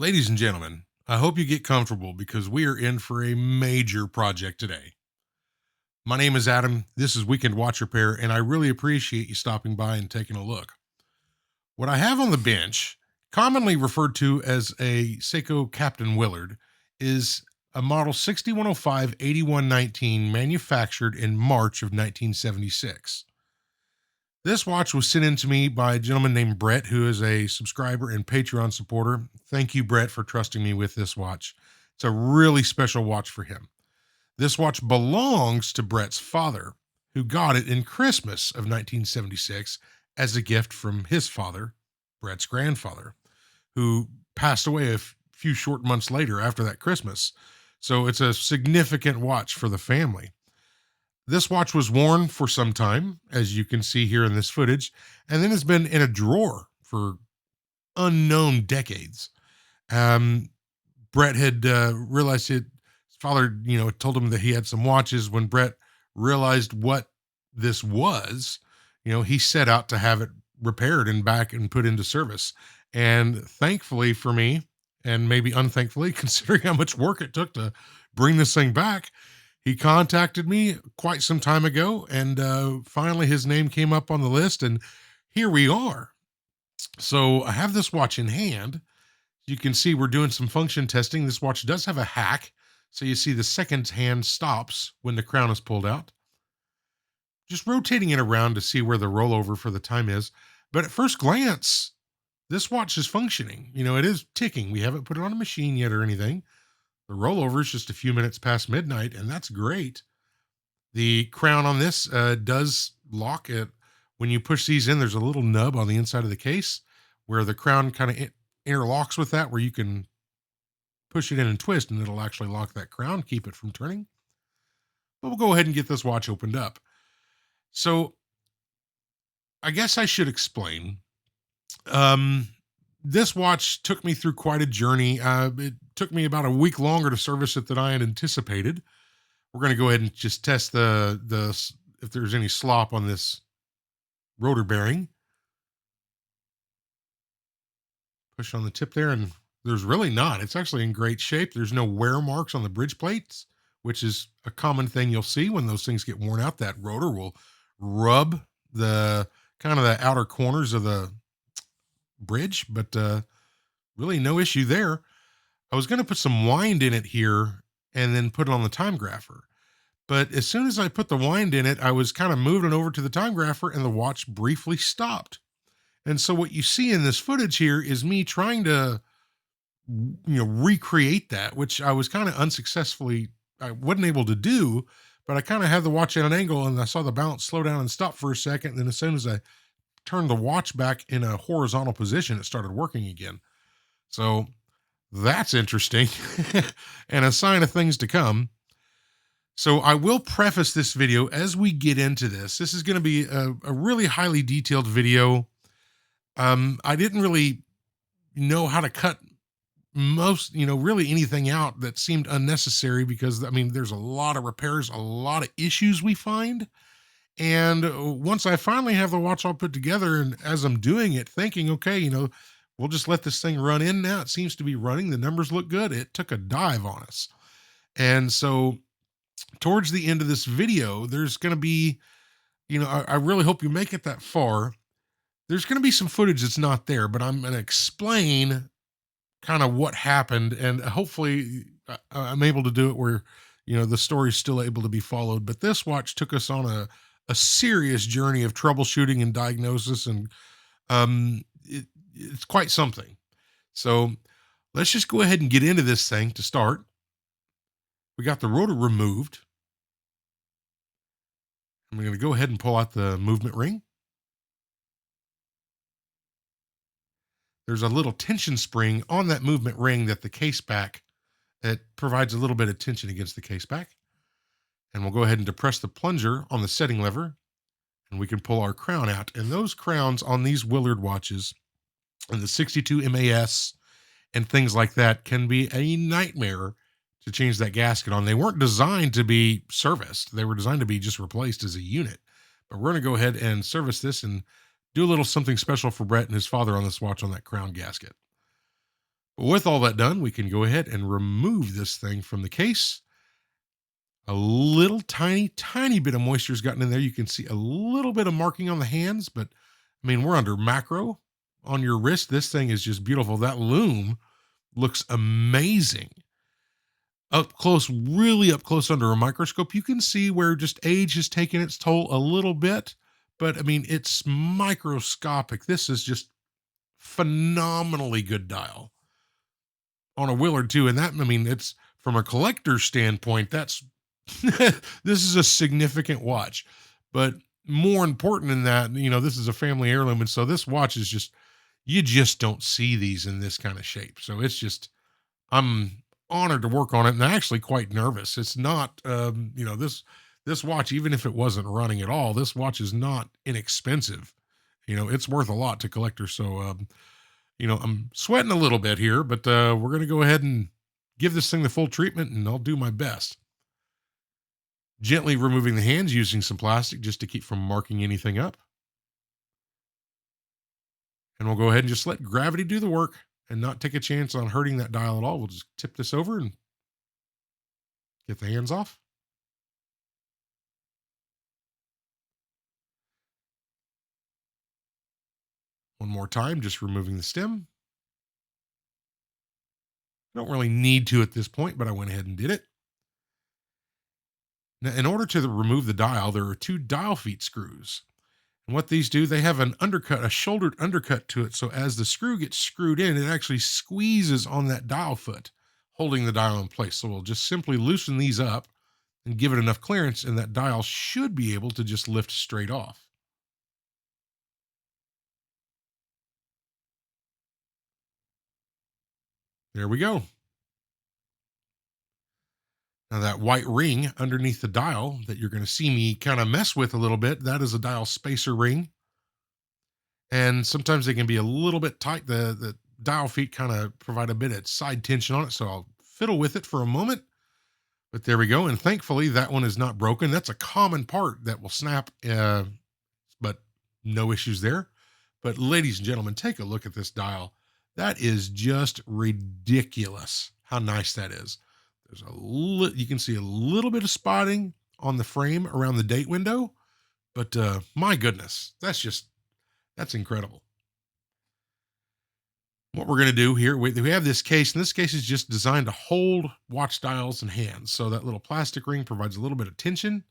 Ladies and gentlemen, I hope you get comfortable because we are in for a major project today. My name is Adam. This is Weekend Watch Repair, and I really appreciate you stopping by and taking a look. What I have on the bench, commonly referred to as a Seiko Captain Willard, is a model 6105 8119 manufactured in March of 1976. This watch was sent in to me by a gentleman named Brett, who is a subscriber and Patreon supporter. Thank you, Brett, for trusting me with this watch. It's a really special watch for him. This watch belongs to Brett's father, who got it in Christmas of 1976 as a gift from his father, Brett's grandfather, who passed away a few short months later after that Christmas. So it's a significant watch for the family. This watch was worn for some time, as you can see here in this footage, and then has been in a drawer for unknown decades. Um, Brett had realized his father, told him that he had some watches. When Brett realized what this was, he set out to have it repaired and back and put into service. And thankfully for me, and maybe unthankfully, considering how much work it took to bring this thing back, he contacted me quite some time ago, and finally his name came up on the list, and here we are. So I have this watch in hand. You can see we're doing some function testing. This watch does have a hack, so you see the second hand stops when the crown is pulled out. Just rotating it around to see where the rollover for the time is. But at first glance, this watch is functioning. It is ticking. We haven't put it on a machine yet or anything. The rollover is just a few minutes past midnight, and that's great. The crown on this does lock it. When you push these in, there's a little nub on the inside of the case where the crown kind of interlocks with that, where you can push it in and twist, and it'll actually lock that crown, keep it from turning. But we'll go ahead and get this watch opened up. So I guess I should explain. This watch took me through quite a journey. It took me about a week longer to service it than I had anticipated. We're going to go ahead and just test the if there's any slop on this rotor bearing. Push on the tip there, and there's really not. It's actually in great shape. There's no wear marks on the bridge plates, which is a common thing you'll see when those things get worn out. That rotor will rub the kind of the outer corners of the bridge, but really no issue there. I was going to put some wind in it here and then put it on the time grapher. But as soon as I put the wind in it, I was kind of moving it over to the time grapher and the watch briefly stopped. And so what you see in this footage here is me trying to, recreate that, which I was kind of I wasn't able to do, but I kind of had the watch at an angle and I saw the balance slow down and stop for a second. And then as soon as I turned the watch back in a horizontal position, it started working again. So that's interesting and a sign of things to come. So I will preface this video as we get into this. This is going to be a really highly detailed video. I didn't really know how to cut most, really anything out that seemed unnecessary because, there's a lot of repairs, a lot of issues we find. And once I finally have the watch all put together, and as I'm doing it, thinking, okay, we'll just let this thing run in now. It seems to be running. The numbers look good. It took a dive on us. And so towards the end of this video, there's going to be, I really hope you make it that far. There's going to be some footage that's not there, but I'm going to explain kind of what happened. And hopefully I'm able to do it where, the story's still able to be followed. But this watch took us on a serious journey of troubleshooting and diagnosis, and it's quite something. So let's just go ahead and get into this thing to start. We got the rotor removed. I'm going to go ahead and pull out the movement ring. There's a little tension spring on that movement ring that the case back that provides a little bit of tension against the case back. And we'll go ahead and depress the plunger on the setting lever, and we can pull our crown out. And those crowns on these Willard watches and the 62 MAS and things like that can be a nightmare to change that gasket on. They weren't designed to be serviced. They were designed to be just replaced as a unit. But we're going to go ahead and service this and do a little something special for Brett and his father on this watch on that crown gasket. With all that done, we can go ahead and remove this thing from the case. A little tiny bit of moisture's gotten in there. You can see a little bit of marking on the hands, but I mean, we're under macro on your wrist. This thing is just beautiful. That loom looks amazing. Up close, really up close under a microscope, you can see where just age has taken its toll a little bit, but I mean, it's microscopic. This is just phenomenally good dial on a Willard too. And that, I mean, it's from a collector's standpoint, that's this is a significant watch. But more important than that, this is a family heirloom. And so this watch is just, you just don't see these in this kind of shape. So it's just, I'm honored to work on it and actually quite nervous. It's not, this watch, even if it wasn't running at all, this watch is not inexpensive. It's worth a lot to collectors. So, I'm sweating a little bit here, but we're going to go ahead and give this thing the full treatment, and I'll do my best. Gently removing the hands using some plastic just to keep from marking anything up. And we'll go ahead and just let gravity do the work and not take a chance on hurting that dial at all. We'll just tip this over and get the hands off. One more time, just removing the stem. Don't really need to at this point, but I went ahead and did it. Now, in order to remove the dial, there are two dial feet screws. And what these do, they have an undercut, a shouldered undercut to it. So as the screw gets screwed in, it actually squeezes on that dial foot, holding the dial in place. So we'll just simply loosen these up and give it enough clearance, and that dial should be able to just lift straight off. There we go. Now that white ring underneath the dial that you're going to see me kind of mess with a little bit, that is a dial spacer ring. And sometimes they can be a little bit tight. The dial feet kind of provide a bit of side tension on it. So I'll fiddle with it for a moment. But there we go. And thankfully, that one is not broken. That's a common part that will snap, but no issues there. But ladies and gentlemen, take a look at this dial. That is just ridiculous how nice that is. There's you can see a little bit of spotting on the frame around the date window, but my goodness, that's incredible. What we're going to do here, we have this case, and this case is just designed to hold watch dials in hands. So that little plastic ring provides a little bit of tension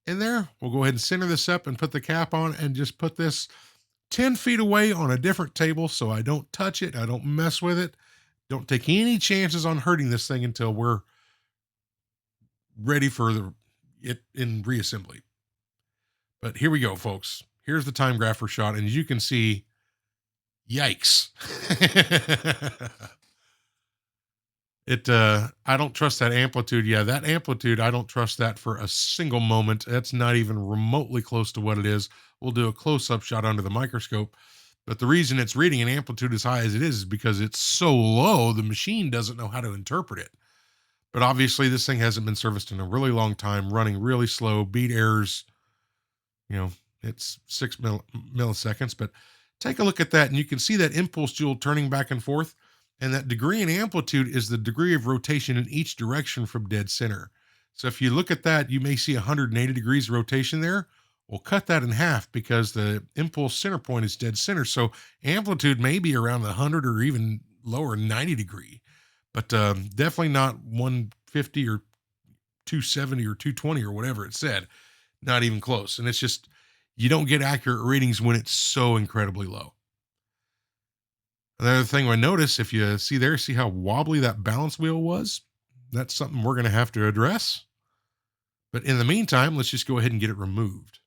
in there. We'll go ahead and center this up and put the cap on and just put this 10 feet away on a different table so I don't touch it. I don't mess with it. Don't take any chances on hurting this thing until we're ready for it in reassembly. But here we go, folks. Here's the time grapher shot, and as you can see, yikes. I don't trust that amplitude. Yeah, that amplitude, I don't trust that for a single moment. That's not even remotely close to what it is. We'll do a close-up shot under the microscope. But the reason it's reading an amplitude as high as it is because it's so low, the machine doesn't know how to interpret it. But obviously, this thing hasn't been serviced in a really long time, running really slow, beat errors. It's 6 milliseconds. But take a look at that, and you can see that impulse jewel turning back and forth. And that degree in amplitude is the degree of rotation in each direction from dead center. So if you look at that, you may see 180 degrees rotation there. We'll cut that in half because the impulse center point is dead center. So amplitude may be around the 100 or even lower 90 degree, but definitely not 150 or 270 or 220 or whatever it said. Not even close. And it's just, you don't get accurate readings when it's so incredibly low. Another thing I notice, if you see there, see how wobbly that balance wheel was? That's something we're going to have to address. But in the meantime, let's just go ahead and get it removed.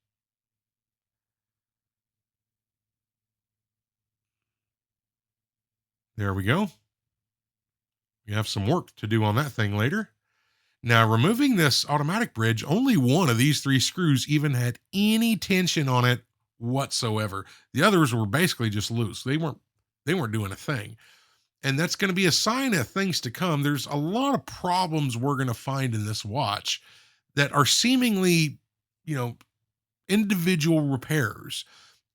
There we go. We have some work to do on that thing later. Now, removing this automatic bridge, only one of these three screws even had any tension on it whatsoever. The others were basically just loose. They weren't doing a thing. And that's going to be a sign of things to come. There's a lot of problems we're going to find in this watch that are seemingly, individual repairs.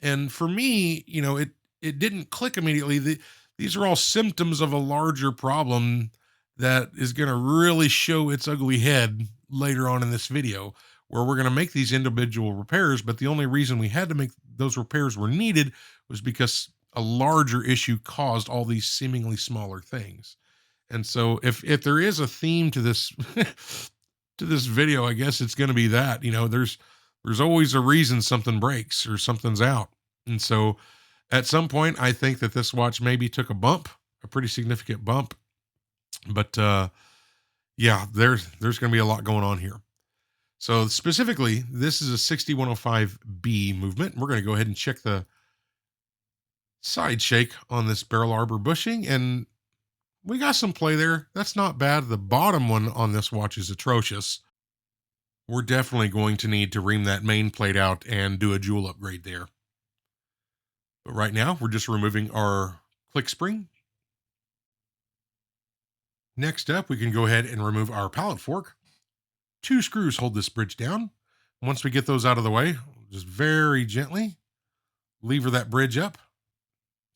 And for me, it didn't click immediately. These are all symptoms of a larger problem that is going to really show its ugly head later on in this video, where we're going to make these individual repairs. But the only reason we had to make those repairs were needed was because a larger issue caused all these seemingly smaller things. And so if there is a theme to this to this video, I guess it's going to be that, there's always a reason something breaks or something's out. And so at some point I think that this watch maybe took a bump, a pretty significant bump. But yeah, there's going to be a lot going on here. So specifically, this is a 6105B movement. We're going to go ahead and check the side shake on this barrel arbor bushing, and we got some play there. That's not bad. The bottom one on this watch is atrocious. We're definitely going to need to ream that main plate out and do a jewel upgrade there. But right now, we're just removing our click spring. Next up, we can go ahead and remove our pallet fork. 2 screws hold this bridge down. Once we get those out of the way, just very gently lever that bridge up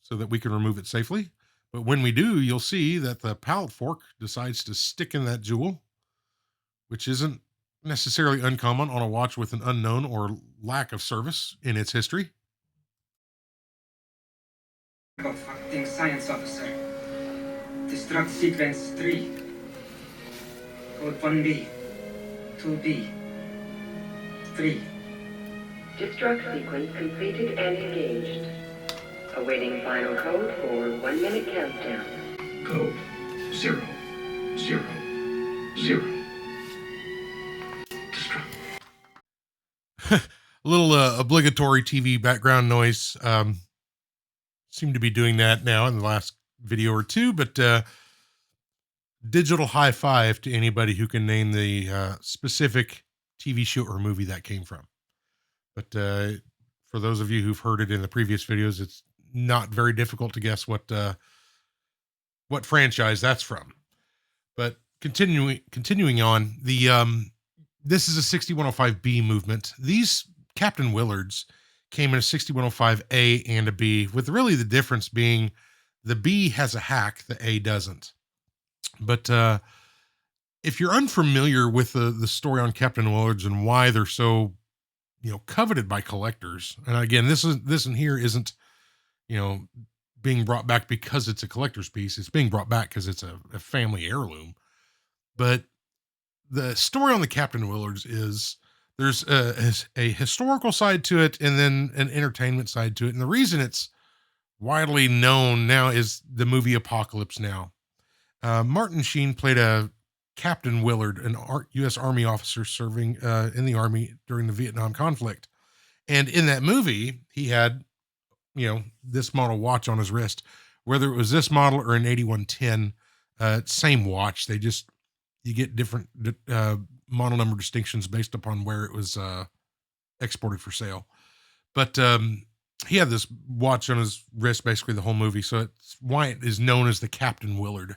so that we can remove it safely. But when we do, you'll see that the pallet fork decides to stick in that jewel, which isn't necessarily uncommon on a watch with an unknown or lack of service in its history. Acting Science Officer. Destruct Sequence 3. Code 1B. 2B. 3. Destruct sequence completed and engaged. Awaiting final code for 1 minute countdown. Code 0, 0, 0. Destruct. A little obligatory TV background noise. Seem to be doing that now in the last video or two, but digital high five to anybody who can name the specific TV show or movie that came from. But for those of you who've heard it in the previous videos, it's not very difficult to guess what franchise that's from. But continuing on, this is a 6105B movement. These Captain Willards came in a 6105A and a B, with really the difference being the B has a hack, the A doesn't. But if you're unfamiliar with the story on Captain Willards and why they're so, coveted by collectors, and again, this in here isn't, being brought back because it's a collector's piece. It's being brought back because it's a family heirloom. But the story on the Captain Willards is there's a historical side to it and then an entertainment side to it. And the reason it's widely known now is the movie Apocalypse Now. Martin Sheen played a Captain Willard, an U.S. Army officer serving in the Army during the Vietnam conflict. And in that movie, he had, this model watch on his wrist. Whether it was this model or an 8110, same watch. You get different model number distinctions based upon where it was exported for sale. But he had this watch on his wrist basically the whole movie, so it's why it is known as the Captain Willard.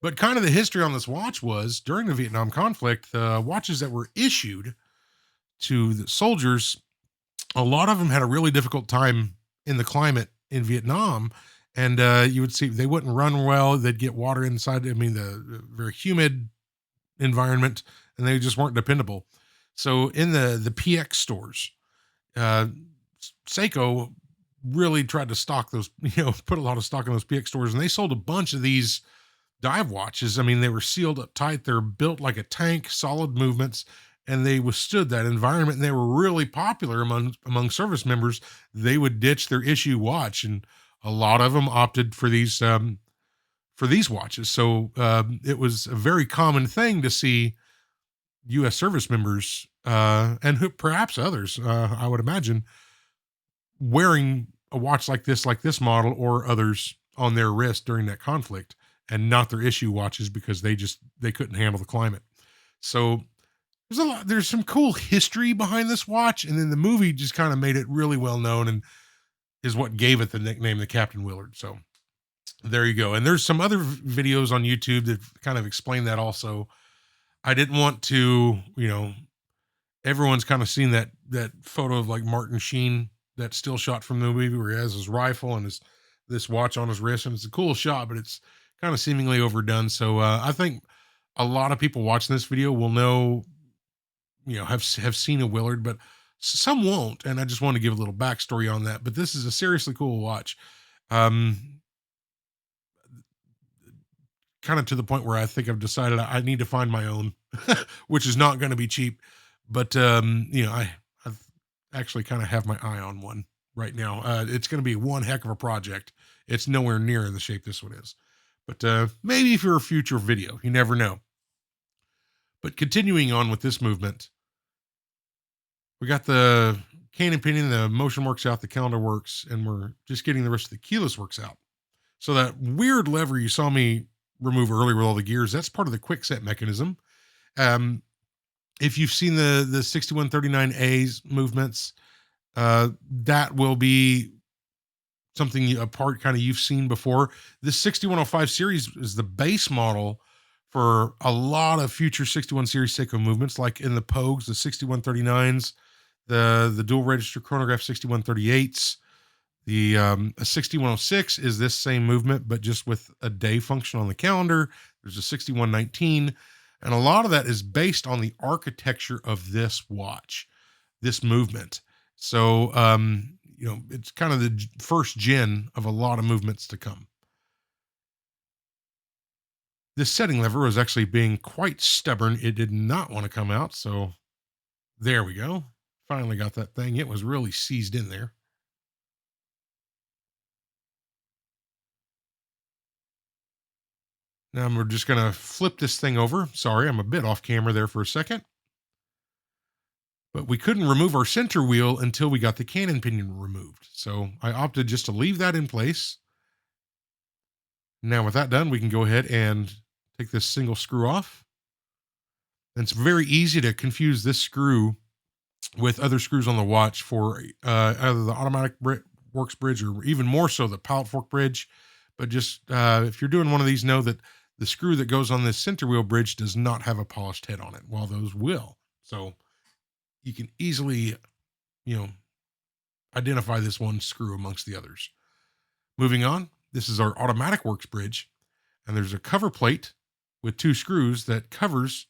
But kind of the history on this watch was during the Vietnam conflict, the watches that were issued to the soldiers, a lot of them had a really difficult time in the climate in Vietnam. And you would see they wouldn't run well. They'd get water inside. The very humid environment, and they just weren't dependable. So in the PX stores, Seiko really tried to stock those, put a lot of stock in those PX stores, and they sold a bunch of these dive watches. They were sealed up tight. They're built like a tank, solid movements, and they withstood that environment. And they were really popular among service members. They would ditch their issue watch, and a lot of them opted for these watches. So it was a very common thing to see U.S. service members and perhaps others, I would imagine, wearing a watch like this model or others on their wrist during that conflict, and not their issue watches because they couldn't handle the climate. So there's some cool history behind this watch, and then the movie just kind of made it really well known and is what gave it the nickname the Captain Willard. So there you go. And there's some other videos on YouTube that kind of explain that also. I didn't want to, everyone's kind of seen that photo of like Martin Sheen, that still shot from the movie where he has his rifle and his this watch on his wrist, and it's a cool shot, but it's kind of seemingly overdone. So I think a lot of people watching this video will know, have seen a Willard, but some won't. And I just want to give a little backstory on that. But this is a seriously cool watch. Um, Kind of to the point where I think I've decided I need to find my own, which is not going to be cheap. But I've actually kind of have my eye on one right now. It's going to be one heck of a project. It's nowhere near the shape this one is, but maybe for a future video, you never know. But continuing on with this movement, we got the cane and pinion, the motion works out, the calendar works, and we're just getting the rest of the keyless works out. So that weird lever you saw me remove earlier with all the gears, that's part of the quick set mechanism. If you've seen the 6139A's movements, that will be something a part kind of you've seen before. This 6105 series is the base model for a lot of future 61 series Seiko movements, like in the Pogues, the 6139s, the dual register chronograph 6138s. The 6106 is this same movement, but just with a day function on the calendar. There's a 6119, and a lot of that is based on the architecture of this watch, this movement. So, it's kind of the first gen of a lot of movements to come. This setting lever was actually being quite stubborn. It did not want to come out. So there we go. Finally got that thing. It was really seized in there. Now we're just going to flip this thing over. Sorry, I'm a bit off camera there for a second. But we couldn't remove our center wheel until we got the cannon pinion removed. So I opted just to leave that in place. Now with that done, we can go ahead and take this single screw off. And it's very easy to confuse this screw with other screws on the watch for either the automatic works bridge or even more so the pallet fork bridge. But just if you're doing one of these, know that the screw that goes on this center wheel bridge does not have a polished head on it, while those will. So you can easily, identify this one screw amongst the others. Moving on, this is our automatic works bridge, and there's a cover plate with two screws that covers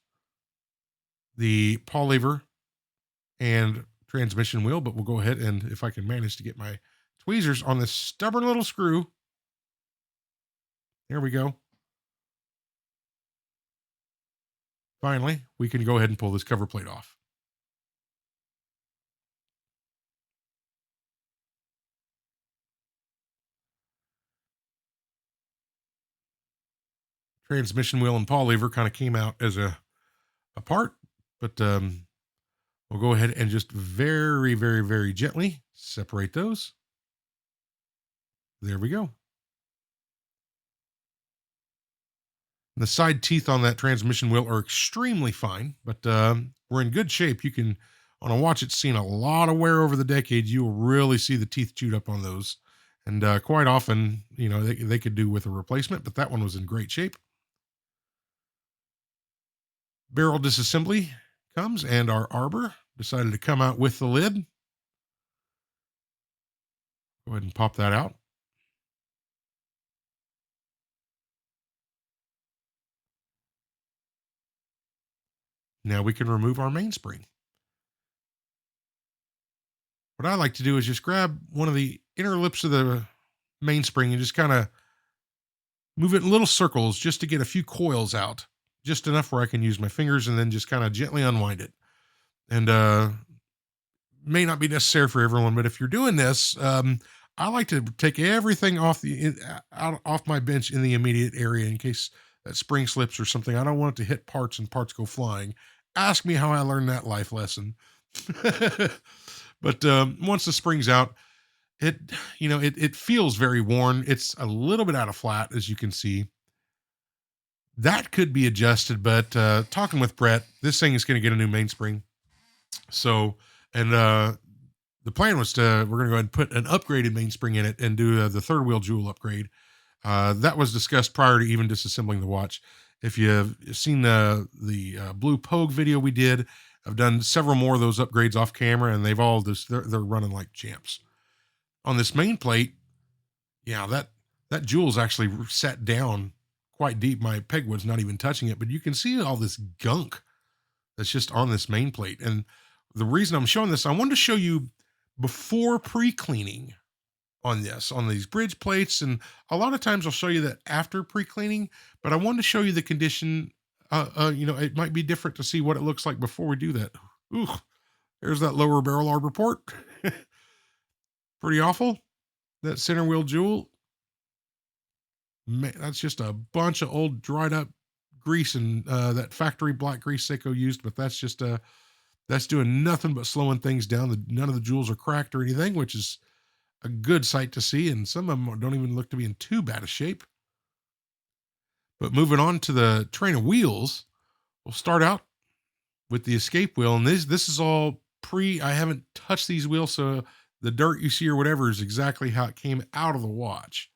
the pawl lever and transmission wheel. But we'll go ahead and, if I can manage to get my tweezers on this stubborn little screw, there we go. Finally, we can go ahead and pull this cover plate off. Transmission wheel and pawl lever kind of came out as a part, but we'll go ahead and just very, very, very gently separate those. There we go. The side teeth on that transmission wheel are extremely fine, but we're in good shape. You can, on a watch that's seen a lot of wear over the decades, you will really see the teeth chewed up on those. And quite often, they could do with a replacement, but that one was in great shape. Barrel disassembly comes, and our arbor decided to come out with the lid. Go ahead and pop that out. Now we can remove our mainspring. What I like to do is just grab one of the inner lips of the mainspring and just kind of move it in little circles just to get a few coils out, just enough where I can use my fingers, and then just kind of gently unwind it. And may not be necessary for everyone, but if you're doing this, I like to take everything off my bench in the immediate area in case that spring slips or something. I don't want it to hit parts and parts go flying. Ask me how I learned that life lesson. But once the spring's out, it feels very worn. It's a little bit out of flat, as you can see. That could be adjusted, but talking with Brett, this thing is going to get a new mainspring. So, and the plan was we're going to go ahead and put an upgraded mainspring in it and do the third wheel jewel upgrade. That was discussed prior to even disassembling the watch. If you've seen the Blue Pogue video we did, I've done several more of those upgrades off camera, and they've all they're running like champs. On this main plate, Yeah, that jewel's actually set down quite deep. My pegwood's not even touching it, but you can see all this gunk that's just on this main plate. And the reason I'm showing this, I wanted to show you before pre-cleaning on this, on these bridge plates. And a lot of times I'll show you that after pre-cleaning, but I wanted to show you the condition. It might be different to see what it looks like before we do that. Ooh, there's that lower barrel arbor port. Pretty awful. That center wheel jewel, man, that's just a bunch of old dried up grease and that factory black grease Seiko used, but that's doing nothing but slowing things down. None of the jewels are cracked or anything, which is a good sight to see. And some of them don't even look to be in too bad a shape. But moving on to the train of wheels, we'll start out with the escape wheel. And this is all I haven't touched these wheels, so the dirt you see or whatever is exactly how it came out of the watch.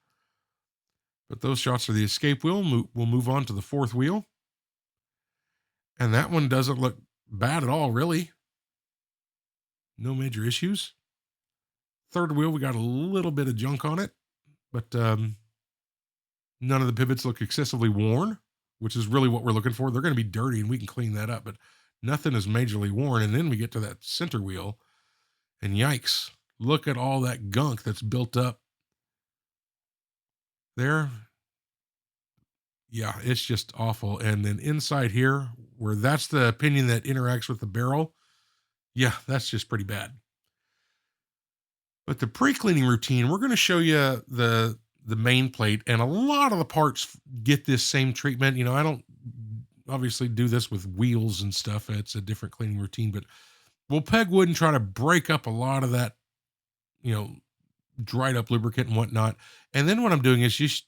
But those shots are the escape wheel. We'll move on to the fourth wheel. And that one doesn't look bad at all, really. No major issues. Third wheel, we got a little bit of junk on it, but none of the pivots look excessively worn, which is really what we're looking for. They're going to be dirty and we can clean that up, but nothing is majorly worn. And then we get to that center wheel, and yikes, look at all that gunk that's built up there. Yeah, it's just awful. And then inside here, where that's the pinion that interacts with the barrel, yeah, that's just pretty bad. But the pre-cleaning routine, we're going to show you the main plate, and a lot of the parts get this same treatment. I don't obviously do this with wheels and stuff. It's a different cleaning routine, but we'll peg wood and try to break up a lot of that, dried up lubricant and whatnot. And then what I'm doing is just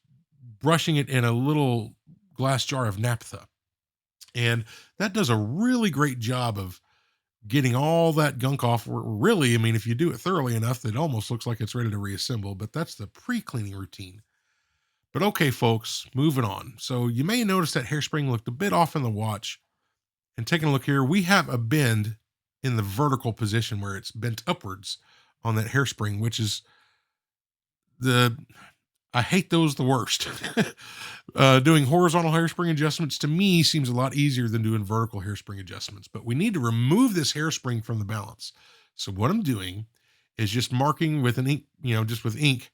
brushing it in a little glass jar of naphtha. And that does a really great job of getting all that gunk off. Really, if you do it thoroughly enough, it almost looks like it's ready to reassemble, but that's the pre-cleaning routine. But okay, folks, moving on. So you may notice that hairspring looked a bit off in the watch. And taking a look here, we have a bend in the vertical position where it's bent upwards on that hairspring, which is I hate those the worst. Doing horizontal hairspring adjustments to me seems a lot easier than doing vertical hairspring adjustments, but we need to remove this hairspring from the balance. So what I'm doing is just marking with an ink, just with ink,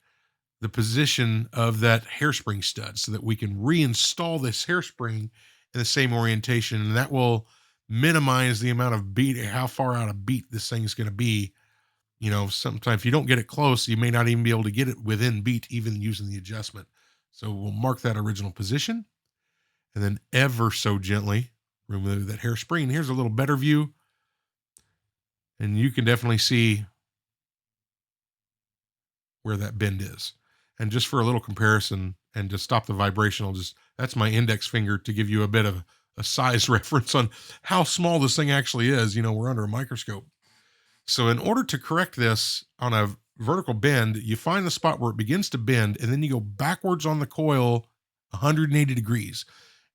the position of that hairspring stud so that we can reinstall this hairspring in the same orientation. And that will minimize the amount of beat, how far out of beat this thing is going to be. Sometimes if you don't get it close, you may not even be able to get it within beat, even using the adjustment. So we'll mark that original position and then ever so gently remove that hairspring. Here's a little better view. And you can definitely see where that bend is. And just for a little comparison and to stop the vibration, that's my index finger to give you a bit of a size reference on how small this thing actually is. We're under a microscope. So in order to correct this on a vertical bend, you find the spot where it begins to bend, and then you go backwards on the coil 180 degrees.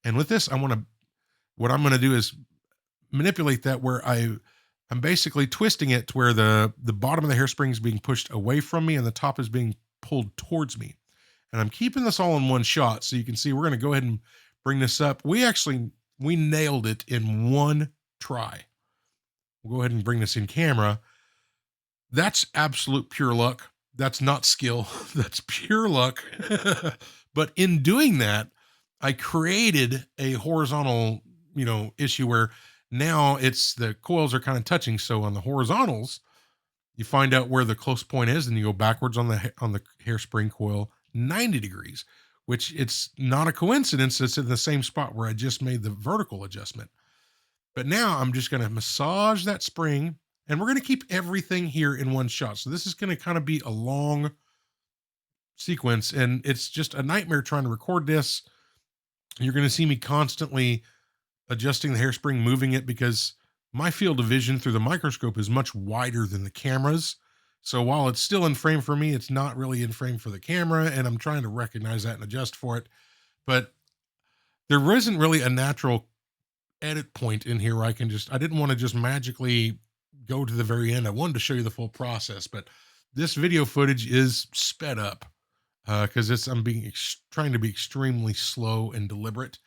And with this, what I'm going to do is manipulate that where I'm basically twisting it to where the bottom of the hairspring is being pushed away from me and the top is being pulled towards me. And I'm keeping this all in one shot. So you can see we're going to go ahead and bring this up. We nailed it in one try. We'll go ahead and bring this in camera. That's absolute pure luck. That's not skill. That's pure luck. But in doing that, I created a horizontal, issue where now the coils are kind of touching. So on the horizontals, you find out where the close point is and you go backwards on the hairspring coil 90 degrees, which it's not a coincidence. It's in the same spot where I just made the vertical adjustment. But now I'm just going to massage that spring, and we're going to keep everything here in one shot. So this is going to kind of be a long sequence, and it's just a nightmare trying to record this. You're going to see me constantly adjusting the hairspring, moving it, because my field of vision through the microscope is much wider than the camera's. So while it's still in frame for me, it's not really in frame for the camera, and I'm trying to recognize that and adjust for it. But there isn't really a natural edit point in here where I didn't want to just magically go to the very end. I wanted to show you the full process, but this video footage is sped up because I'm trying to be extremely slow and deliberate.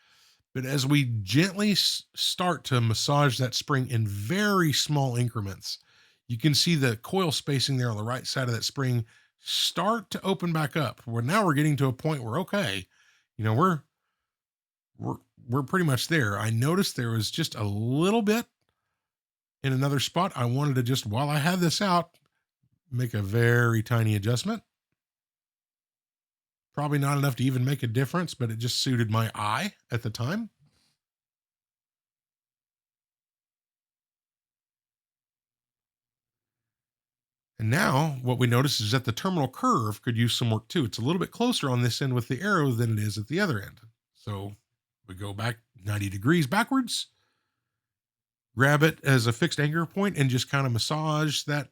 But as we gently start to massage that spring in very small increments, you can see the coil spacing there on the right side of that spring start to open back up. Where now we're getting to a point where, okay, you know, we're we're pretty much there. I noticed there was just a little bit in another spot. I wanted to just, while I had this out, make a very tiny adjustment. Probably not enough to even make a difference, but it just suited my eye at the time. And now what we notice is that the terminal curve could use some work too. It's a little bit closer on this end with the arrow than it is at the other end. So we go back 90 degrees backwards, grab it as a fixed anchor point, and just kind of massage that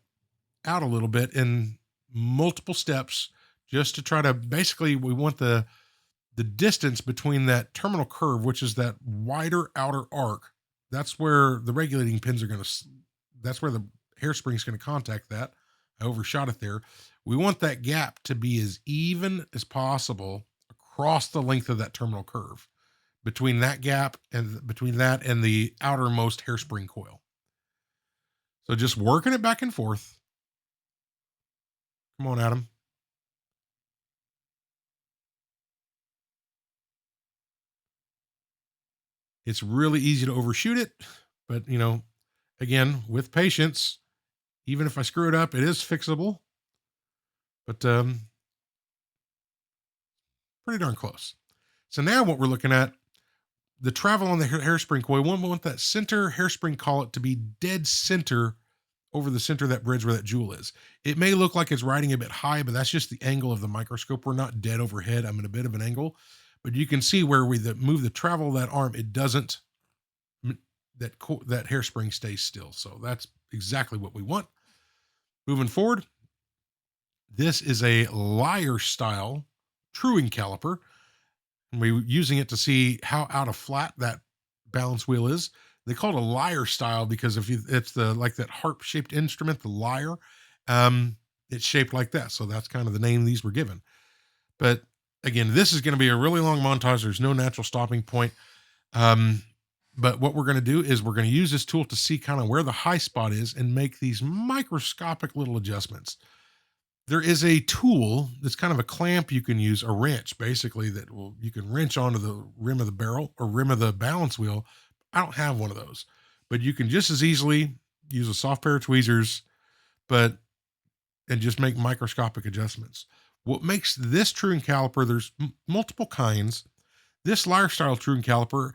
out a little bit in multiple steps, just to try to, basically, we want the distance between that terminal curve, which is that wider outer arc. That's where the regulating pins are going to, that's where the hairspring is going to contact that. I overshot it there. We want that gap to be as even as possible across the length of that terminal curve, between that gap and between that and the outermost hairspring coil. So just working it back and forth. Come on, Adam. It's really easy to overshoot it, but you know, again, with patience, even if I screw it up, it is fixable. But pretty darn close. So now what we're looking at, the travel on the hairspring coil, we want that center hairspring collet to be dead center over the center of that bridge where that jewel is. It may look like it's riding a bit high, but that's just the angle of the microscope. We're not dead overhead. I'm at a bit of an angle, but you can see where we move the travel of that arm, it doesn't, that hairspring stays still. So that's exactly what we want. Moving forward, this is a lyre style truing caliper. And we're using it to see how out of flat that balance wheel is. They call it a lyre style because it's the, like that harp shaped instrument, the lyre. It's shaped like that. So that's kind of the name these were given. But again, this is going to be a really long montage. There's no natural stopping point. But what we're going to do is we're going to use this tool to see kind of where the high spot is and make these microscopic little adjustments. There is a tool that's kind of a clamp you can use, a wrench, basically, you can wrench onto the rim of the barrel or rim of the balance wheel. I don't have one of those, but you can just as easily use a soft pair of tweezers, and just make microscopic adjustments. What makes this truing caliper, there's multiple kinds. This lyre style truing caliper,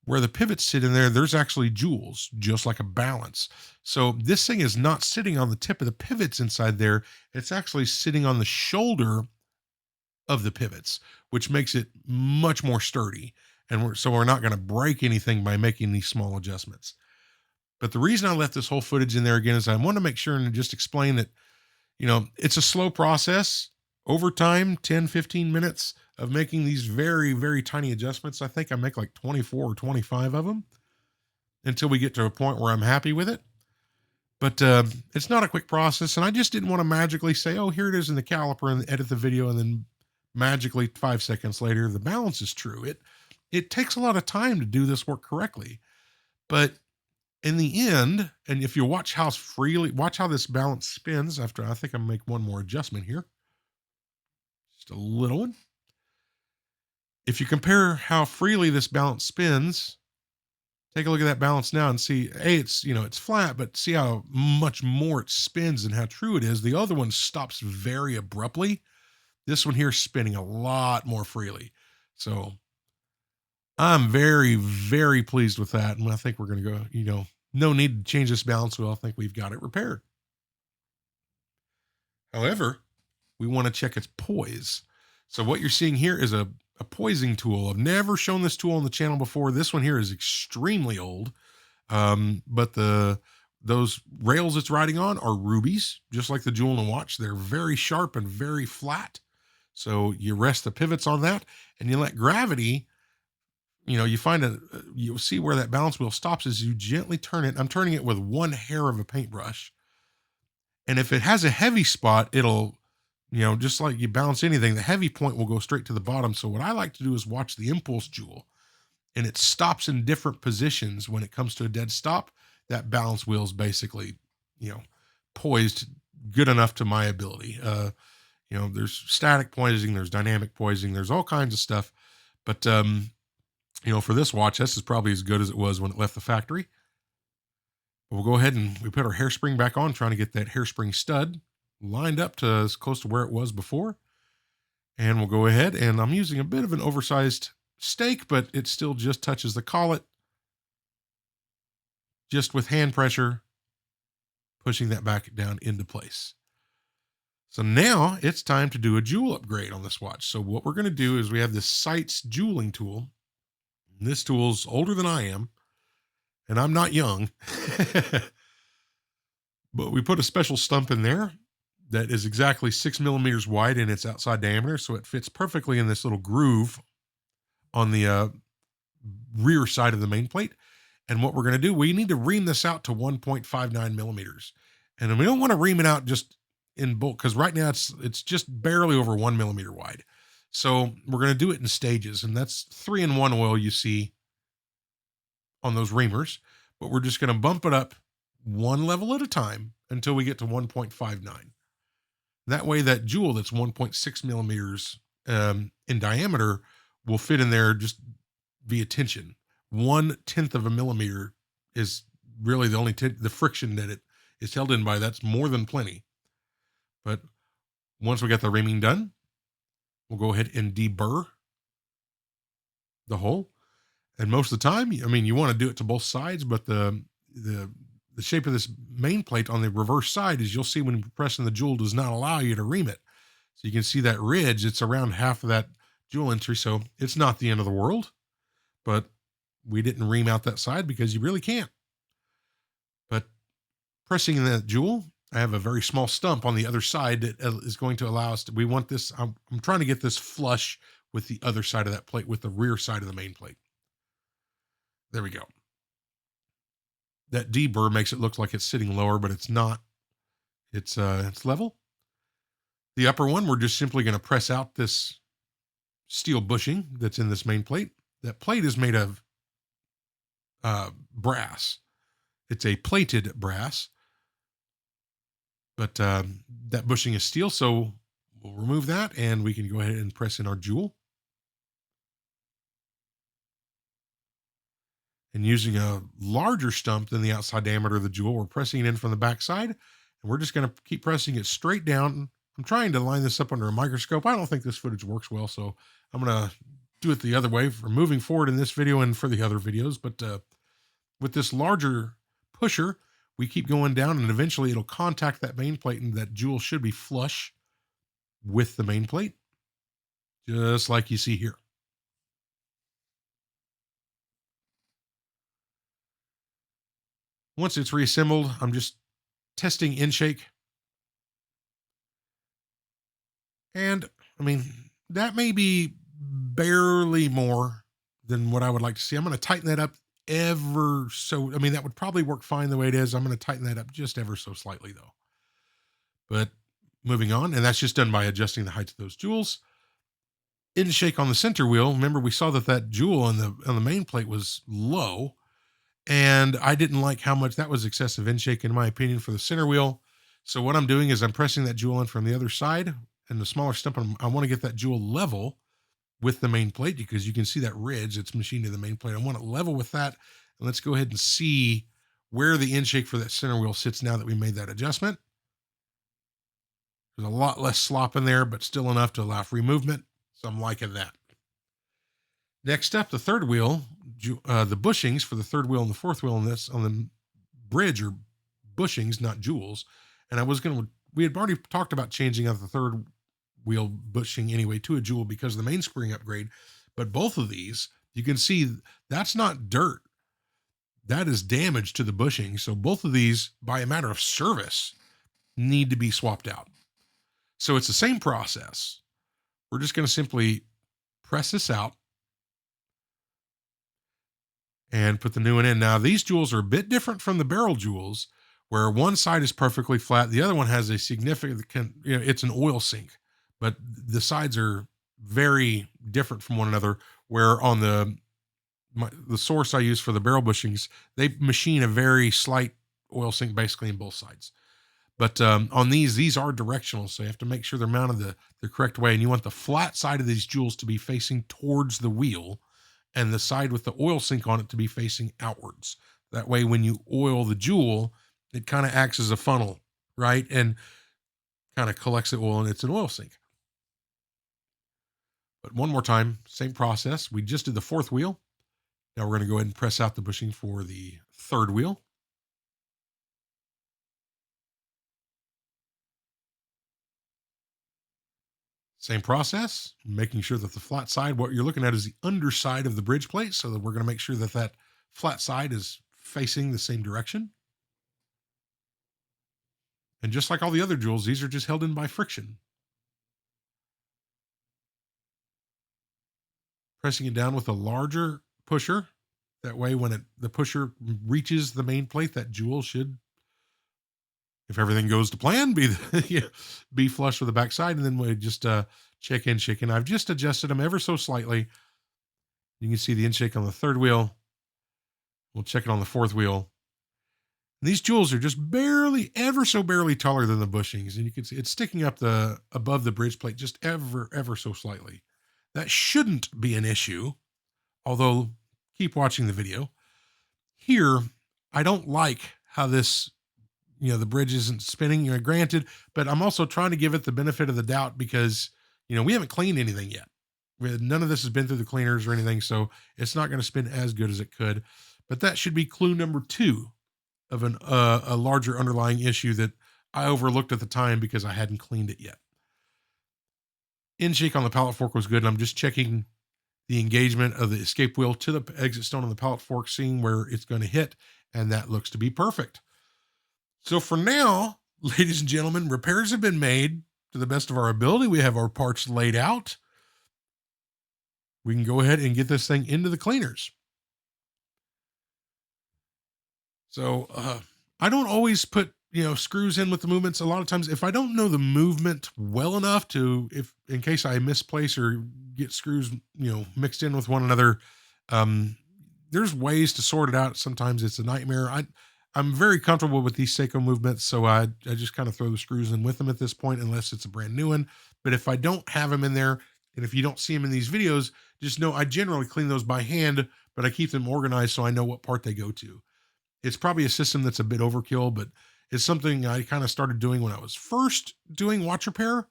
where the pivots sit in there, there's actually jewels, just like a balance. So this thing is not sitting on the tip of the pivots inside there. It's actually sitting on the shoulder of the pivots, which makes it much more sturdy. And so we're not going to break anything by making these small adjustments. But the reason I left this whole footage in there again is I want to make sure and just explain that, you know, it's a slow process. Over time, 10, 15 minutes of making these very, very tiny adjustments. I think I make like 24 or 25 of them until we get to a point where I'm happy with it. But it's not a quick process. And I just didn't want to magically say, oh, here it is in the caliper, and edit the video, and then magically 5 seconds later, the balance is true. It takes a lot of time to do this work correctly. But in the end, and if you watch how this balance spins after, I think I'll make one more adjustment here. Just a little one. If you compare how freely this balance spins, take a look at that balance now and see, it's flat, but see how much more it spins and how true it is. The other one stops very abruptly. This one here is spinning a lot more freely. So I'm very, very pleased with that. And I think we're going to go, no need to change this balance wheel. I think we've got it repaired. However, we want to check its poise. So what you're seeing here is a poising tool. I've never shown this tool on the channel before. This one here is extremely old. But those rails it's riding on are rubies, just like the jewel in the watch. They're very sharp and very flat. So you rest the pivots on that and you let gravity, you'll see where that balance wheel stops as you gently turn it. I'm turning it with one hair of a paintbrush. And if it has a heavy spot, it'll just like you balance anything, the heavy point will go straight to the bottom. So what I like to do is watch the impulse jewel, and it stops in different positions. When it comes to a dead stop, that balance wheel is basically, you know, poised good enough to my ability. There's static poising, there's dynamic poising, there's all kinds of stuff. But, for this watch, this is probably as good as it was when it left the factory. But we'll go ahead and we put our hairspring back on, trying to get that hairspring stud lined up to as close to where it was before. And we'll go ahead, and I'm using a bit of an oversized stake, but it still just touches the collet. Just with hand pressure, pushing that back down into place. So now it's time to do a jewel upgrade on this watch. So what we're going to do is we have this Sights jeweling tool. This tool's older than I am, and I'm not young. But we put a special stump in there that is exactly 6 millimeters wide in its outside diameter, so it fits perfectly in this little groove on the rear side of the main plate. And what we're going to do, we need to ream this out to 1.59 millimeters. And we don't want to ream it out just in bulk, because right now it's just barely over 1 millimeter wide. So we're going to do it in stages, and that's 3-in-1 oil you see on those reamers. But we're just going to bump it up one level at a time until we get to 1.59. That way that jewel that's 1.6 millimeters in diameter will fit in there just via tension. 1/10 of a millimeter is really the only the friction that it is held in by. That's more than plenty. But once we got the reaming done, we'll go ahead and deburr the hole. And most of the time, you want to do it to both sides, but the shape of this main plate on the reverse side, is you'll see when you're pressing the jewel, does not allow you to ream it. So you can see that ridge, it's around half of that jewel entry. So it's not the end of the world, but we didn't ream out that side because you really can't. But pressing that jewel, I have a very small stump on the other side that is going to allow us to, we want this, I'm trying to get this flush with the other side of that plate, with the rear side of the main plate. There we go. That deburr makes it look like it's sitting lower, but it's not. It's level. The upper one, we're just simply going to press out this steel bushing that's in this main plate. That plate is made of brass. It's a plated brass, but that bushing is steel. So we'll remove that, and we can go ahead and press in our jewel. And using a larger stump than the outside diameter of the jewel, we're pressing it in from the back side, and we're just going to keep pressing it straight down. I'm trying to line this up under a microscope. I don't think this footage works well, so I'm going to do it the other way for moving forward in this video and for the other videos. But with this larger pusher, we keep going down, and eventually it'll contact that main plate, and that jewel should be flush with the main plate, just like you see here. Once it's reassembled, I'm just testing in shake. And that may be barely more than what I would like to see. I'm going to tighten that up ever so. That would probably work fine the way it is. I'm going to tighten that up just ever so slightly though. But moving on, and that's just done by adjusting the height of those jewels. In shake on the center wheel. Remember, we saw that jewel on the main plate was low. And I didn't like how much that was excessive in shake, in my opinion, for the center wheel. So what I'm doing is I'm pressing that jewel in from the other side, and the smaller stump, I want to get that jewel level with the main plate, because you can see that ridge that's machined to the main plate. I want it level with that. And let's go ahead and see where the in shake for that center wheel sits now that we made that adjustment. There's a lot less slop in there, but still enough to allow free movement. So I'm liking that. Next up, the third wheel, the bushings for the third wheel and the fourth wheel on the bridge are bushings, not jewels. And we had already talked about changing out the third wheel bushing anyway to a jewel because of the mainspring upgrade. But both of these, you can see that's not dirt. That is damage to the bushing. So both of these, by a matter of service, need to be swapped out. So it's the same process. We're just going to simply press this out and put the new one in. Now, these jewels are a bit different from the barrel jewels, where one side is perfectly flat, the other one has a significant, it's an oil sink, but the sides are very different from one another. Where on the source I use for the barrel bushings, they machine a very slight oil sink basically in both sides. But on these are directional, so you have to make sure they're mounted the correct way. And you want the flat side of these jewels to be facing towards the wheel, and the side with the oil sink on it to be facing outwards. That way, when you oil the jewel, it kind of acts as a funnel, right? And kind of collects the oil, and it's an oil sink. But one more time, same process. We just did the fourth wheel. Now we're going to go ahead and press out the bushing for the third wheel. Same process, making sure that the flat side, what you're looking at is the underside of the bridge plate, so that we're going to make sure that that flat side is facing the same direction. And just like all the other jewels, these are just held in by friction. Pressing it down with a larger pusher. That way, when the pusher reaches the main plate, that jewel should, if everything goes to plan, be flush with the backside. And then we just check in. I've just adjusted them ever so slightly. You can see the in-shake on the third wheel. We'll check it on the fourth wheel. And these jewels are just barely, ever so barely taller than the bushings. And you can see it's sticking up above the bridge plate just ever so slightly. That shouldn't be an issue, although keep watching the video. Here, I don't like how this, the bridge isn't spinning, granted, but I'm also trying to give it the benefit of the doubt because, we haven't cleaned anything yet. None of this has been through the cleaners or anything, so it's not going to spin as good as it could. But that should be clue number 2 of a larger underlying issue that I overlooked at the time because I hadn't cleaned it yet. In-shake on the pallet fork was good, and I'm just checking the engagement of the escape wheel to the exit stone on the pallet fork, seeing where it's going to hit, and that looks to be perfect. So for now, ladies and gentlemen, repairs have been made to the best of our ability. We have our parts laid out. We can go ahead and get this thing into the cleaners. So I don't always put screws in with the movements. A lot of times, if I don't know the movement well enough in case I misplace or get screws, mixed in with one another, there's ways to sort it out. Sometimes it's a nightmare. I'm very comfortable with these Seiko movements, so I just kind of throw the screws in with them at this point, unless it's a brand new one. But if I don't have them in there, and if you don't see them in these videos, just know I generally clean those by hand, but I keep them organized so I know what part they go to. It's probably a system that's a bit overkill, but it's something I kind of started doing when I was first doing watch repair,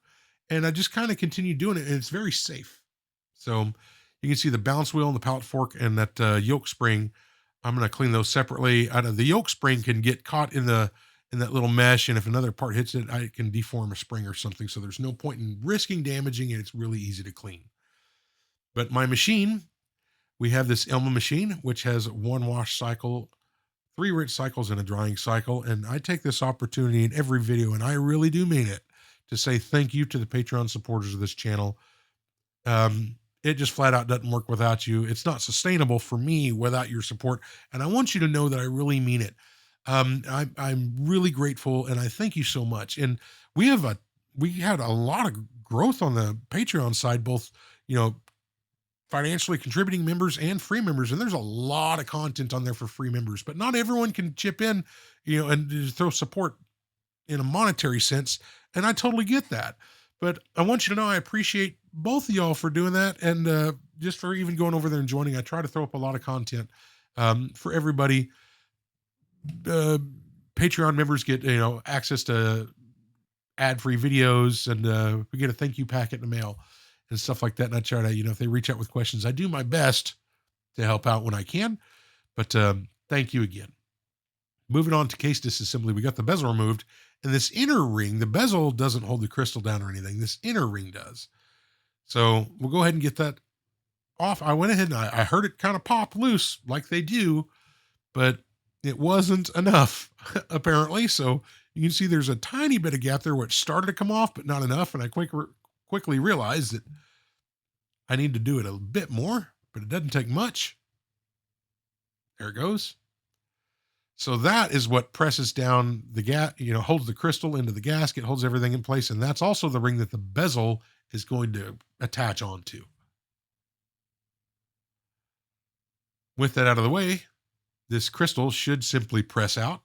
and I just kind of continued doing it, and it's very safe. So you can see the balance wheel and the pallet fork and that yoke spring. I'm going to clean those separately. The yoke spring can get caught in that little mesh, and if another part hits it, I can deform a spring or something. So there's no point in risking damaging it. It's really easy to clean. But my machine, we have this Elma machine, which has 1 wash cycle, 3 rinse cycles, and a drying cycle. And I take this opportunity in every video, and I really do mean it, to say thank you to the Patreon supporters of this channel. It just flat out doesn't work without you. It's not sustainable for me without your support. And I want you to know that I really mean it. I'm really grateful, and I thank you so much. And we had a lot of growth on the Patreon side, both, financially contributing members and free members. And there's a lot of content on there for free members, but not everyone can chip in, and throw support in a monetary sense. And I totally get that. But I want you to know I appreciate both of y'all for doing that, and just for even going over there and joining. I try to throw up a lot of content for everybody. Patreon members get access to ad-free videos, and we get a thank you packet in the mail and stuff like that. And I try to, if they reach out with questions, I do my best to help out when I can. But thank you again. Moving on to case disassembly, we got the bezel removed, and this inner ring, the bezel doesn't hold the crystal down or anything. This inner ring does. So we'll go ahead and get that off. I went ahead and I heard it kind of pop loose like they do, but it wasn't enough apparently. So you can see there's a tiny bit of gap there which started to come off, but not enough. And I quickly realized that I need to do it a bit more, but it doesn't take much. There it goes. So that is what presses down the holds the crystal into the gasket, holds everything in place. And that's also the ring that the bezel is going to attach onto. With that out of the way, this crystal should simply press out.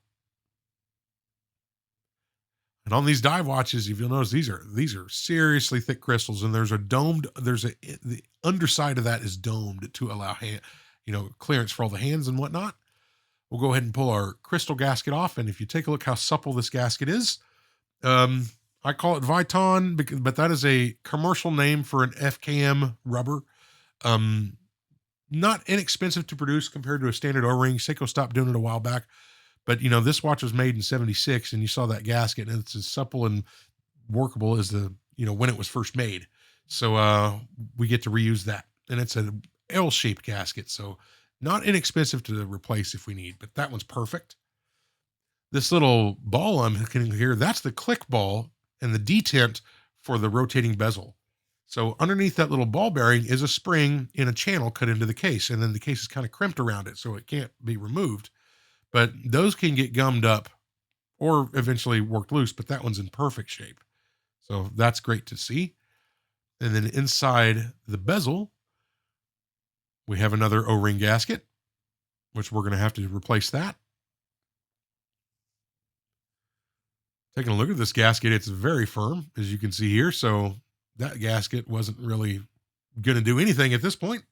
And on these dive watches, if you'll notice, these are seriously thick crystals, and the underside of that is domed to allow clearance for all the hands and whatnot. We'll go ahead and pull our crystal gasket off, and if you take a look how supple this gasket is, I call it Viton, but that is a commercial name for an FKM rubber. Not inexpensive to produce compared to a standard O-ring. Seiko stopped doing it a while back. But, this watch was made in 76, and you saw that gasket, and it's as supple and workable as when it was first made. So we get to reuse that. And it's an L-shaped gasket, so not inexpensive to replace if we need, but that one's perfect. This little ball I'm hooking here, that's the click ball and the detent for the rotating bezel. So underneath that little ball bearing is a spring in a channel cut into the case, and then the case is kind of crimped around it, so it can't be removed. But those can get gummed up or eventually worked loose, but that one's in perfect shape. So that's great to see. And then inside the bezel, we have another O-ring gasket, which we're going to have to replace that. Taking a look at this gasket, it's very firm, as you can see here. So that gasket wasn't really going to do anything at this point.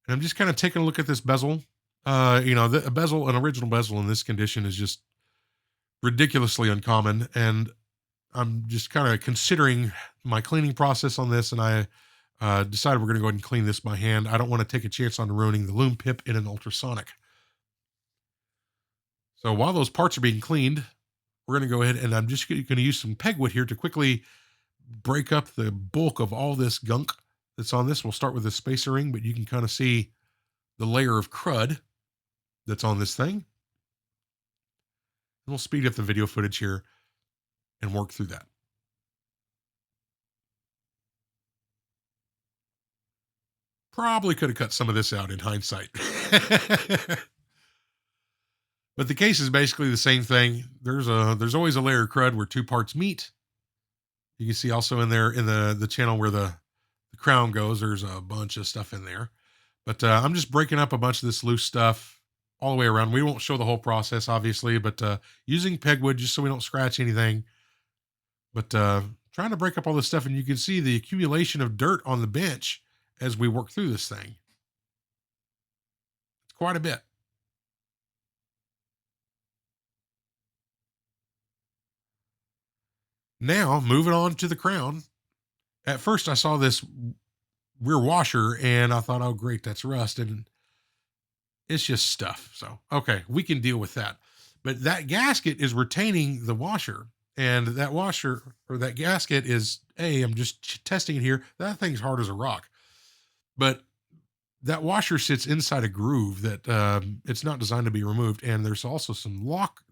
And I'm just kind of taking a look at this bezel. An original bezel in this condition is just ridiculously uncommon. And I'm just kind of considering my cleaning process on this. And I decided we're going to go ahead and clean this by hand. I don't want to take a chance on ruining the loom pip in an ultrasonic. So while those parts are being cleaned, we're going to go ahead and I'm just going to use some pegwood here to quickly break up the bulk of all this gunk that's on this. We'll start with the spacer ring, but you can kind of see the layer of crud that's on this thing. And we'll speed up the video footage here and work through that. Probably could have cut some of this out in hindsight. But the case is basically the same thing. There's always a layer of crud where two parts meet. You can see also in there in the channel where the crown goes, there's a bunch of stuff in there. But I'm just breaking up a bunch of this loose stuff all the way around. We won't show the whole process, obviously, but using pegwood just so we don't scratch anything. But trying to break up all this stuff, and you can see the accumulation of dirt on the bench as we work through this thing. It's quite a bit. Now, moving on to the crown. At first, I saw this rear washer, and I thought, oh, great, that's rust, and it's just stuff. So, okay, we can deal with that. But that gasket is retaining the washer, and that washer, or that gasket is, I'm just testing it here. That thing's hard as a rock. But that washer sits inside a groove that it's not designed to be removed, and there's also some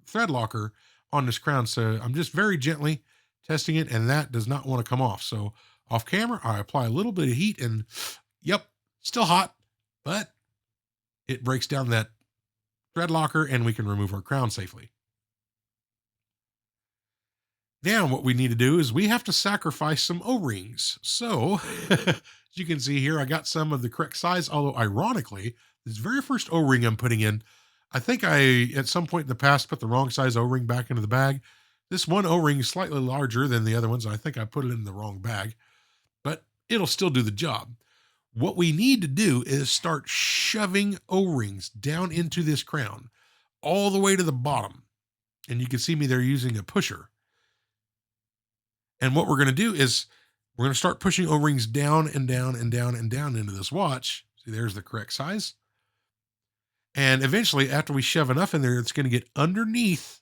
thread locker on this crown. So I'm just very gently testing it, and that does not want to come off. So off camera, I apply a little bit of heat, and yep, still hot, but it breaks down that thread locker, and we can remove our crown safely. Now what we need to do is we have to sacrifice some O-rings. So as you can see here, I got some of the correct size, although ironically, this very first O-ring I'm putting in, I think I, at some point in the past, put the wrong size O-ring back into the bag. This one O-ring is slightly larger than the other ones. I think I put it in the wrong bag, but it'll still do the job. What we need to do is start shoving O-rings down into this crown all the way to the bottom. And you can see me there using a pusher. And what we're going to do is we're going to start pushing O-rings down and down and down and down into this watch. See, there's the correct size. And eventually, after we shove enough in there, it's going to get underneath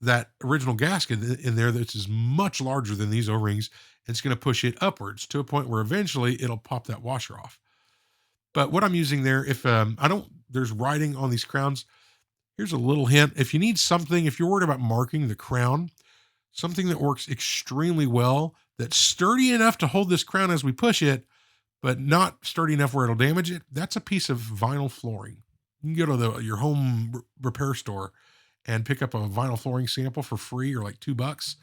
that original gasket in there that is much larger than these O-rings. It's going to push it upwards to a point where eventually it'll pop that washer off. But what I'm using there, if there's writing on these crowns, here's a little hint. If you need something, if you're worried about marking the crown, something that works extremely well, that's sturdy enough to hold this crown as we push it, but not sturdy enough where it'll damage it, that's a piece of vinyl flooring. You can go to your home repair store and pick up a vinyl flooring sample for free or like $2,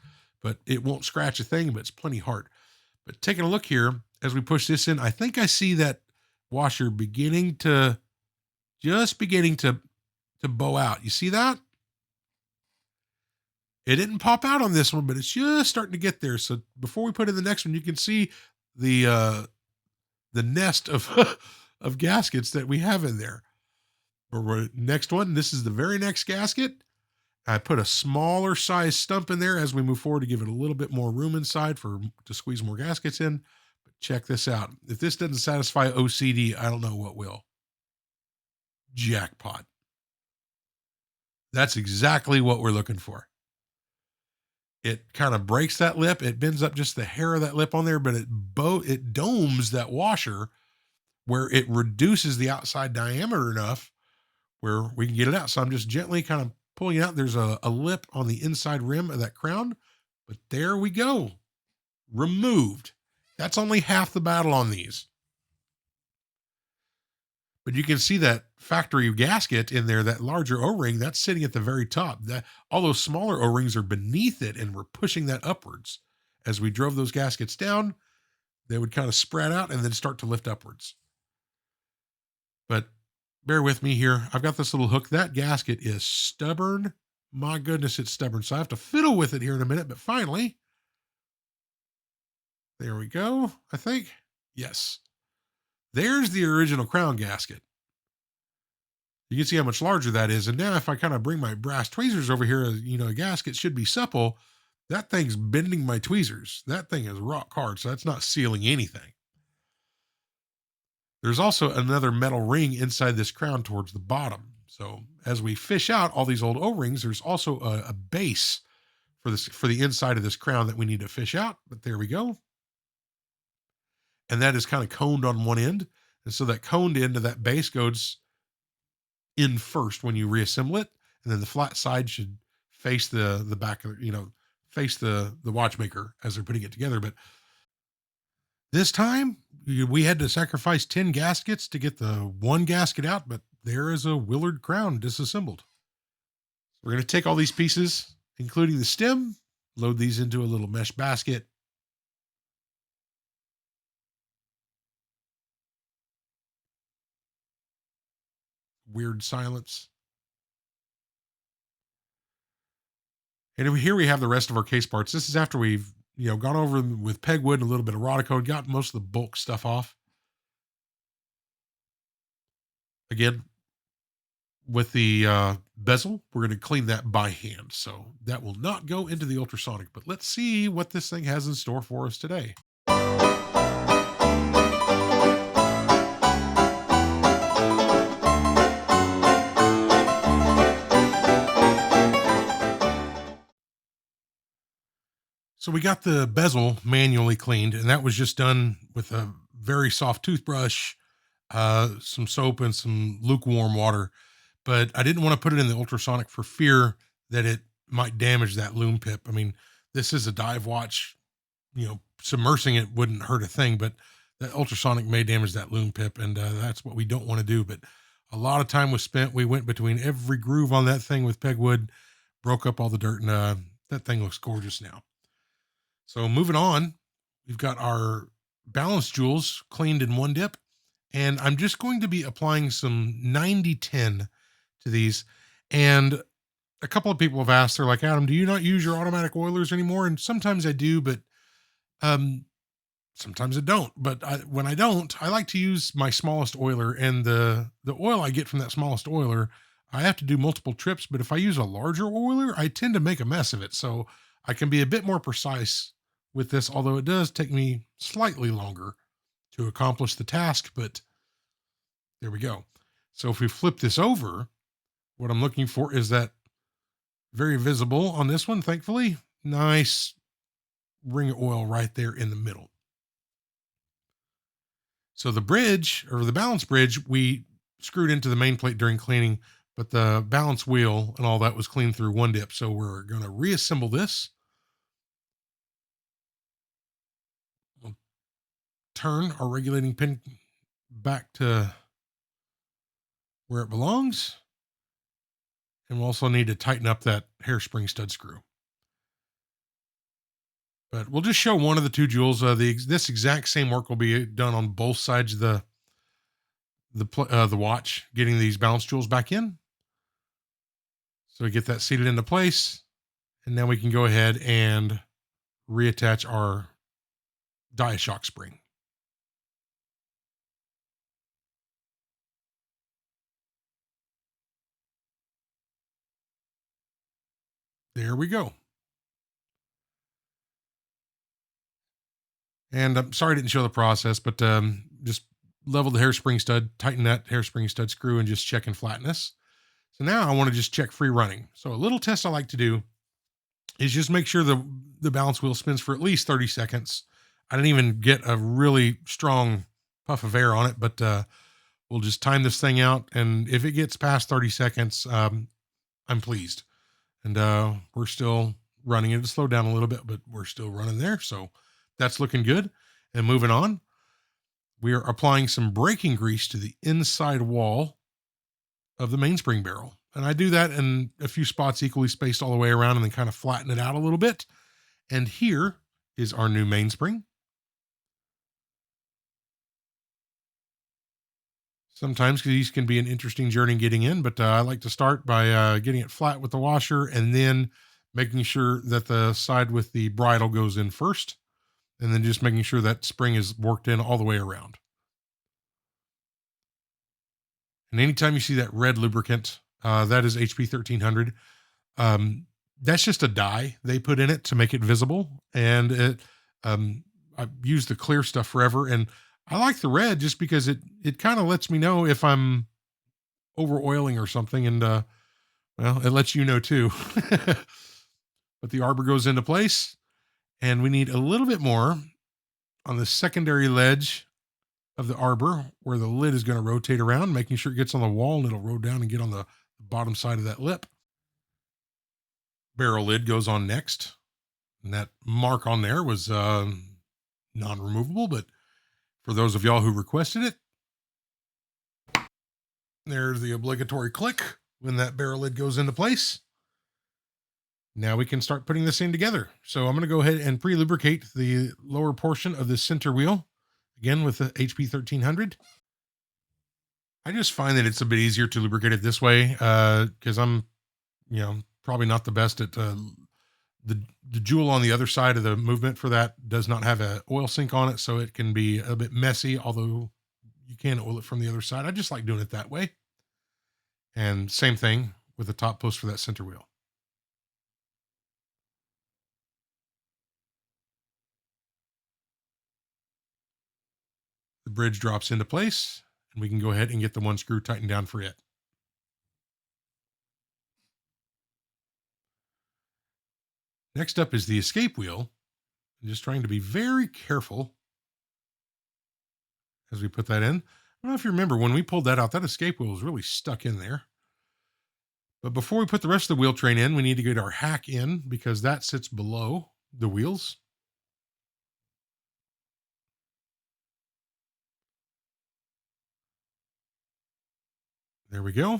but it won't scratch a thing, but it's plenty hard. But taking a look here, as we push this in, I think I see that washer beginning to bow out. You see that? It didn't pop out on this one, but it's just starting to get there. So before we put in the next one, you can see the nest of of gaskets that we have in there. Next one, this is the very next gasket. I put a smaller size stump in there as we move forward to give it a little bit more room inside to squeeze more gaskets in. But check this out. If this doesn't satisfy OCD, I don't know what will. Jackpot. That's exactly what we're looking for. It kind of breaks that lip. It bends up just the hair of that lip on there, but it domes that washer where it reduces the outside diameter enough where we can get it out. So I'm just gently kind of pulling it out. There's a lip on the inside rim of that crown, but there we go. Removed. That's only half the battle on these. But you can see that factory gasket in there, that larger O-ring, that's sitting at the very top. All those smaller O-rings are beneath it, and we're pushing that upwards. As we drove those gaskets down, they would kind of spread out and then start to lift upwards. But bear with me here. I've got this little hook. That gasket is stubborn. My goodness, it's stubborn. So I have to fiddle with it here in a minute, but finally, there we go, I think. Yes. There's the original crown gasket. You can see how much larger that is. And now if I kind of bring my brass tweezers over here, a gasket should be supple. That thing's bending my tweezers. That thing is rock hard, so that's not sealing anything. There's also another metal ring inside this crown towards the bottom. So as we fish out all these old O-rings, there's also a base for the inside of this crown that we need to fish out. But there we go. And that is kind of coned on one end. And so that coned end of that base goes in first when you reassemble it. And then the flat side should face the back of, face the watchmaker as they're putting it together. But this time we had to sacrifice 10 gaskets to get the one gasket out, but there is a Willard crown disassembled. We're going to take all these pieces, including the stem, load these into a little mesh basket. Weird silence. And here we have the rest of our case parts. This is after we've, gone over them with pegwood and a little bit of Rodico, got most of the bulk stuff off. Again, with the bezel, we're going to clean that by hand. So that will not go into the ultrasonic, but let's see what this thing has in store for us today. So we got the bezel manually cleaned, and that was just done with a very soft toothbrush, some soap, and some lukewarm water. But I didn't want to put it in the ultrasonic for fear that it might damage that loom pip. I mean, this is a dive watch, submersing it wouldn't hurt a thing, but that ultrasonic may damage that loom pip, and that's what we don't want to do. But a lot of time was spent. We went between every groove on that thing with pegwood, broke up all the dirt, and that thing looks gorgeous now. So moving on, we've got our balance jewels cleaned in one dip, and I'm just going to be applying some 90-10 to these. And a couple of people have asked, they're like, Adam, do you not use your automatic oilers anymore? And sometimes I do, but sometimes I don't. But when I don't, I like to use my smallest oiler, and the oil I get from that smallest oiler, I have to do multiple trips. But if I use a larger oiler, I tend to make a mess of it. So I can be a bit more precise with this, although it does take me slightly longer to accomplish the task, but there we go. So if we flip this over, what I'm looking for is that very visible on this one, thankfully, nice ring of oil right there in the middle. So the bridge, or the balance bridge, we screwed into the main plate during cleaning, but the balance wheel and all that was cleaned through one dip. So we're going to reassemble this. turn our regulating pin back to where it belongs. And we'll also need to tighten up that hairspring stud screw. But we'll just show one of the two jewels. This exact same work will be done on both sides of the watch, getting these balance jewels back in. So we get that seated into place, and now we can go ahead and reattach our die shock spring. There we go. And I'm sorry I didn't show the process, but just level the hairspring stud, tighten that hairspring stud screw, and just checking flatness. So now I want to just check free running. So a little test I like to do is just make sure the balance wheel spins for at least 30 seconds. I didn't even get a really strong puff of air on it, but we'll just time this thing out. And if it gets past 30 seconds, I'm pleased. And we're still running. It'll slow down a little bit, but we're still running there. So that's looking good. And moving on, we are applying some braking grease to the inside wall of the mainspring barrel. And I do that in a few spots equally spaced all the way around and then kind of flatten it out a little bit. And here is our new mainspring. Sometimes these can be an interesting journey getting in, but I like to start by getting it flat with the washer and then making sure that the side with the bridle goes in first, and then just making sure that spring is worked in all the way around. And anytime you see that red lubricant, that is HP 1300. That's just a dye they put in it to make it visible. And I've used the clear stuff forever, and I like the red just because it kind of lets me know if I'm over oiling or something. And well, it lets you know too. But the arbor goes into place, and we need a little bit more on the secondary ledge of the arbor where the lid is going to rotate around, making sure it gets on the wall and it'll roll down and get on the bottom side of that lip. Barrel lid goes on next. And that mark on there was non-removable, but for those of y'all who requested it, there's the obligatory click when that barrel lid goes into place. Now we can start putting this thing together. So I'm going to go ahead and pre-lubricate the lower portion of this center wheel, again with the HP 1300. I just find that it's a bit easier to lubricate it this way because I'm, probably not the best at the jewel on the other side of the movement for that does not have an oil sink on it, so it can be a bit messy, although you can oil it from the other side. I just like doing it that way. And same thing with the top post for that center wheel. The bridge drops into place, and we can go ahead and get the one screw tightened down for it. Next up is the escape wheel. I'm just trying to be very careful as we put that in. I don't know if you remember when we pulled that out, that escape wheel was really stuck in there. But before we put the rest of the wheel train in, we need to get our hack in because that sits below the wheels. There we go.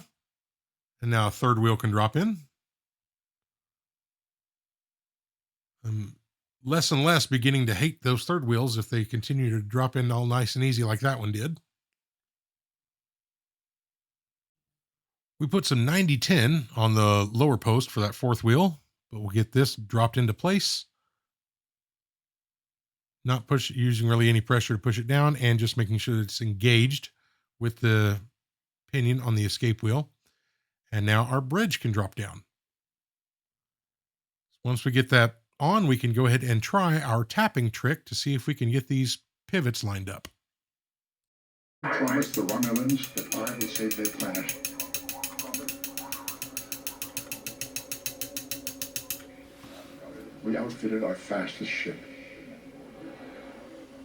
And now a third wheel can drop in. I'm less and less beginning to hate those third wheels if they continue to drop in all nice and easy like that one did. We put some 90-10 on the lower post for that fourth wheel, but we'll get this dropped into place. Not using really any pressure to push it down, and just making sure that it's engaged with the pinion on the escape wheel. And now our bridge can drop down. Once we get that on, we can go ahead and try our tapping trick to see if we can get these pivots lined up. I promised the Romulans that I would save their planet. We outfitted our fastest ship.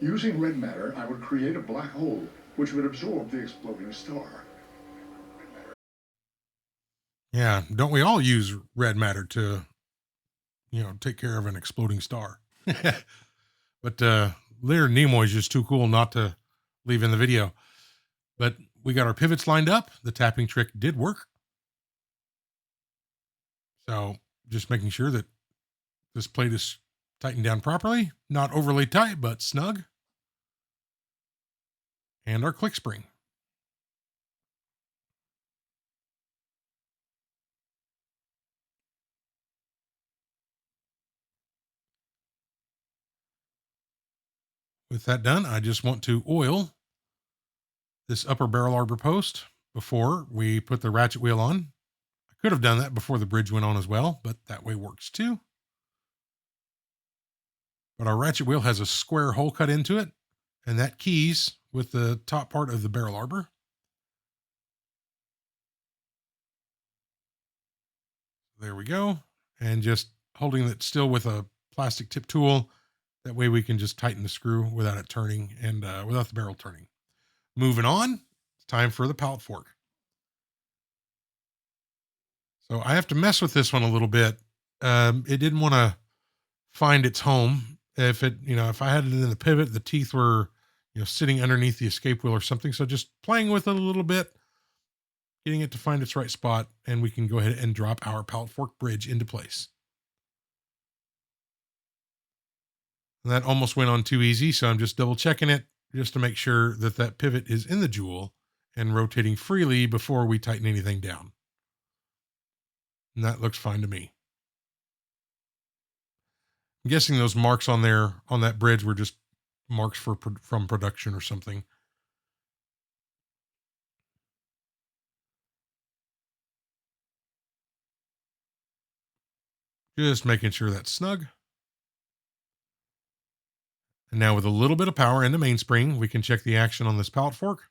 Using red matter, I would create a black hole which would absorb the exploding star. Yeah, don't we all use red matter to, take care of an exploding star? But Leonard Nimoy is just too cool not to leave in the video. But we got our pivots lined up. The tapping trick did work. So just making sure that this plate is tightened down properly, not overly tight, but snug. And our click spring. With that done, I just want to oil this upper barrel arbor post before we put the ratchet wheel on. I could have done that before the bridge went on as well, but that way works too. But our ratchet wheel has a square hole cut into it, and that keys with the top part of the barrel arbor. There we go. And just holding it still with a plastic tip tool. That way we can just tighten the screw without it turning and without the barrel turning. Moving on, it's time for the pallet fork. So I have to mess with this one a little bit. It didn't want to find its home. If I had it in the pivot, the teeth were, sitting underneath the escape wheel or something. So just playing with it a little bit, getting it to find its right spot, and we can go ahead and drop our pallet fork bridge into place. And that almost went on too easy, so I'm just double checking it just to make sure that that pivot is in the jewel and rotating freely before we tighten anything down. And that looks fine to me. I'm guessing those marks on there on that bridge were just marks from production or something. Just making sure that's snug. And now with a little bit of power and the mainspring, we can check the action on this pallet fork.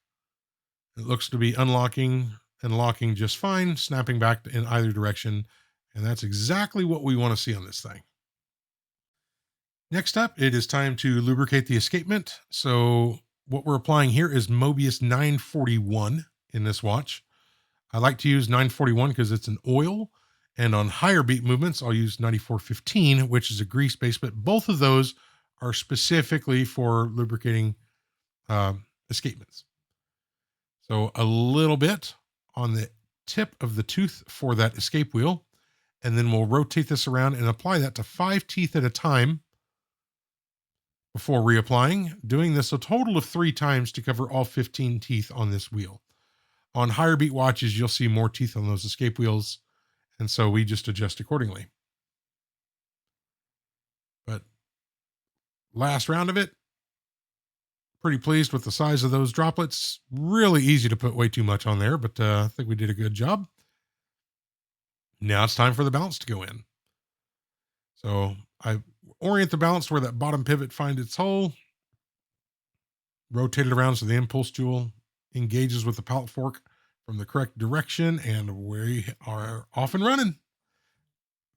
It looks to be unlocking and locking just fine, snapping back in either direction. And that's exactly what we want to see on this thing. Next up, it is time to lubricate the escapement. So what we're applying here is Mobius 941 in this watch. I like to use 941 because it's an oil. And on higher beat movements, I'll use 9415, which is a grease base, but both of those are specifically for lubricating escapements. So a little bit on the tip of the tooth for that escape wheel, and then we'll rotate this around and apply that to 5 teeth at a time before reapplying, doing this a total of 3 times to cover all 15 teeth on this wheel. On higher beat watches, you'll see more teeth on those escape wheels, and so we just adjust accordingly. But last round of it, pretty pleased with the size of those droplets. Really easy to put way too much on there, but I think we did a good job. Now it's time for the balance to go in. So I orient the balance where that bottom pivot finds its hole, rotate it around so the impulse jewel engages with the pallet fork from the correct direction, and we are off and running.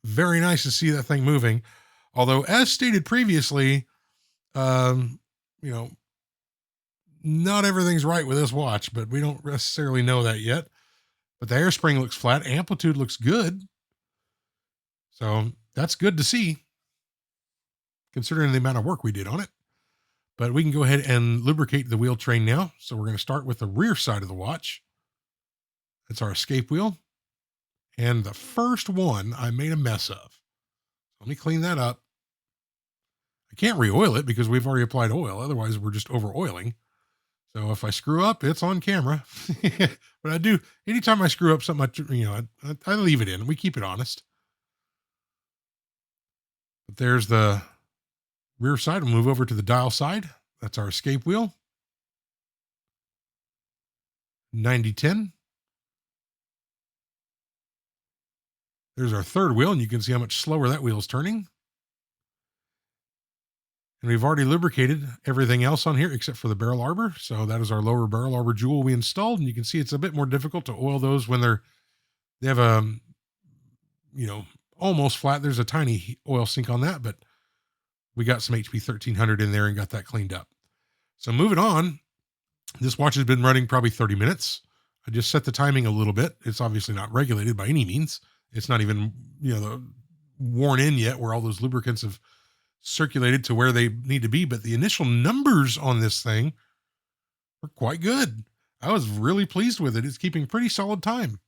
Very nice to see that thing moving. Although, as stated previously, not everything's right with this watch, but we don't necessarily know that yet. But the hairspring looks flat. Amplitude looks good. So that's good to see, considering the amount of work we did on it. But we can go ahead and lubricate the wheel train now. So we're going to start with the rear side of the watch. That's our escape wheel. And the first one I made a mess of. Let me clean that up. I can't re-oil it because we've already applied oil. Otherwise, we're just over-oiling. So if I screw up, it's on camera. But I do, anytime I screw up something, I leave it in. We keep it honest. But there's the rear side. We'll move over to the dial side. That's our escape wheel. 9010. There's our third wheel, and you can see how much slower that wheel is turning. And we've already lubricated everything else on here except for the barrel arbor. So that is our lower barrel arbor jewel we installed. And you can see it's a bit more difficult to oil those when they have a, almost flat. There's a tiny oil sink on that, but we got some HP 1300 in there and got that cleaned up. So moving on, this watch has been running probably 30 minutes. I just set the timing a little bit. It's obviously not regulated by any means. It's not even, worn in yet where all those lubricants have circulated to where they need to be, but the initial numbers on this thing are quite good. I was really pleased with it. It's keeping pretty solid time.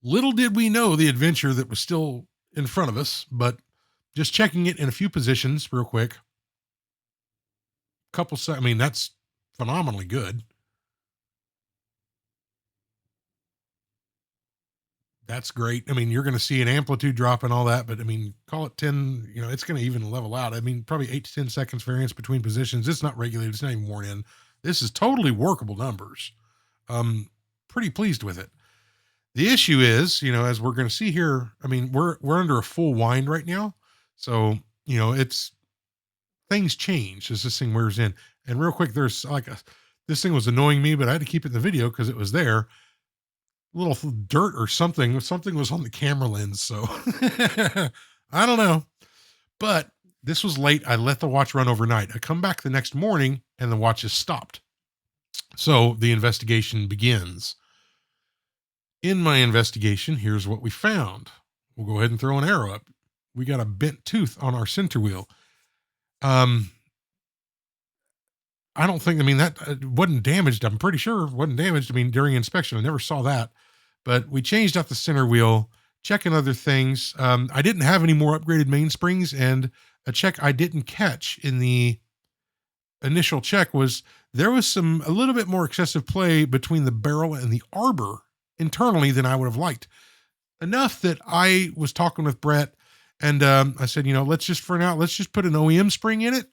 Little did we know the adventure that was still in front of us, but just checking it in a few positions real quick. I mean, that's phenomenally good. That's great. I mean, you're going to see an amplitude drop and all that, but I mean, call it 10, it's going to even level out. I mean, probably 8 to 10 seconds variance between positions. It's not regulated. It's not even worn in. This is totally workable numbers. Pretty pleased with it. The issue is, as we're going to see here, I mean, we're under a full wind right now. So, it's things change as this thing wears in. And real quick, there's this thing was annoying me, but I had to keep it in the video because it was there. Little dirt or something was on the camera lens. So I don't know, but this was late. I let the watch run overnight. I come back the next morning and the watch is stopped. So the investigation begins. In my investigation, here's what we found. We'll go ahead and throw an arrow up. We got a bent tooth on our center wheel. I don't think, that wasn't damaged. I'm pretty sure it wasn't damaged. During inspection, I never saw that, but we changed out the center wheel, checking other things. I didn't have any more upgraded mainsprings, and a check I didn't catch in the initial check was there was a little bit more excessive play between the barrel and the arbor internally than I would have liked. Enough that I was talking with Brett and I said, let's just put an OEM spring in it.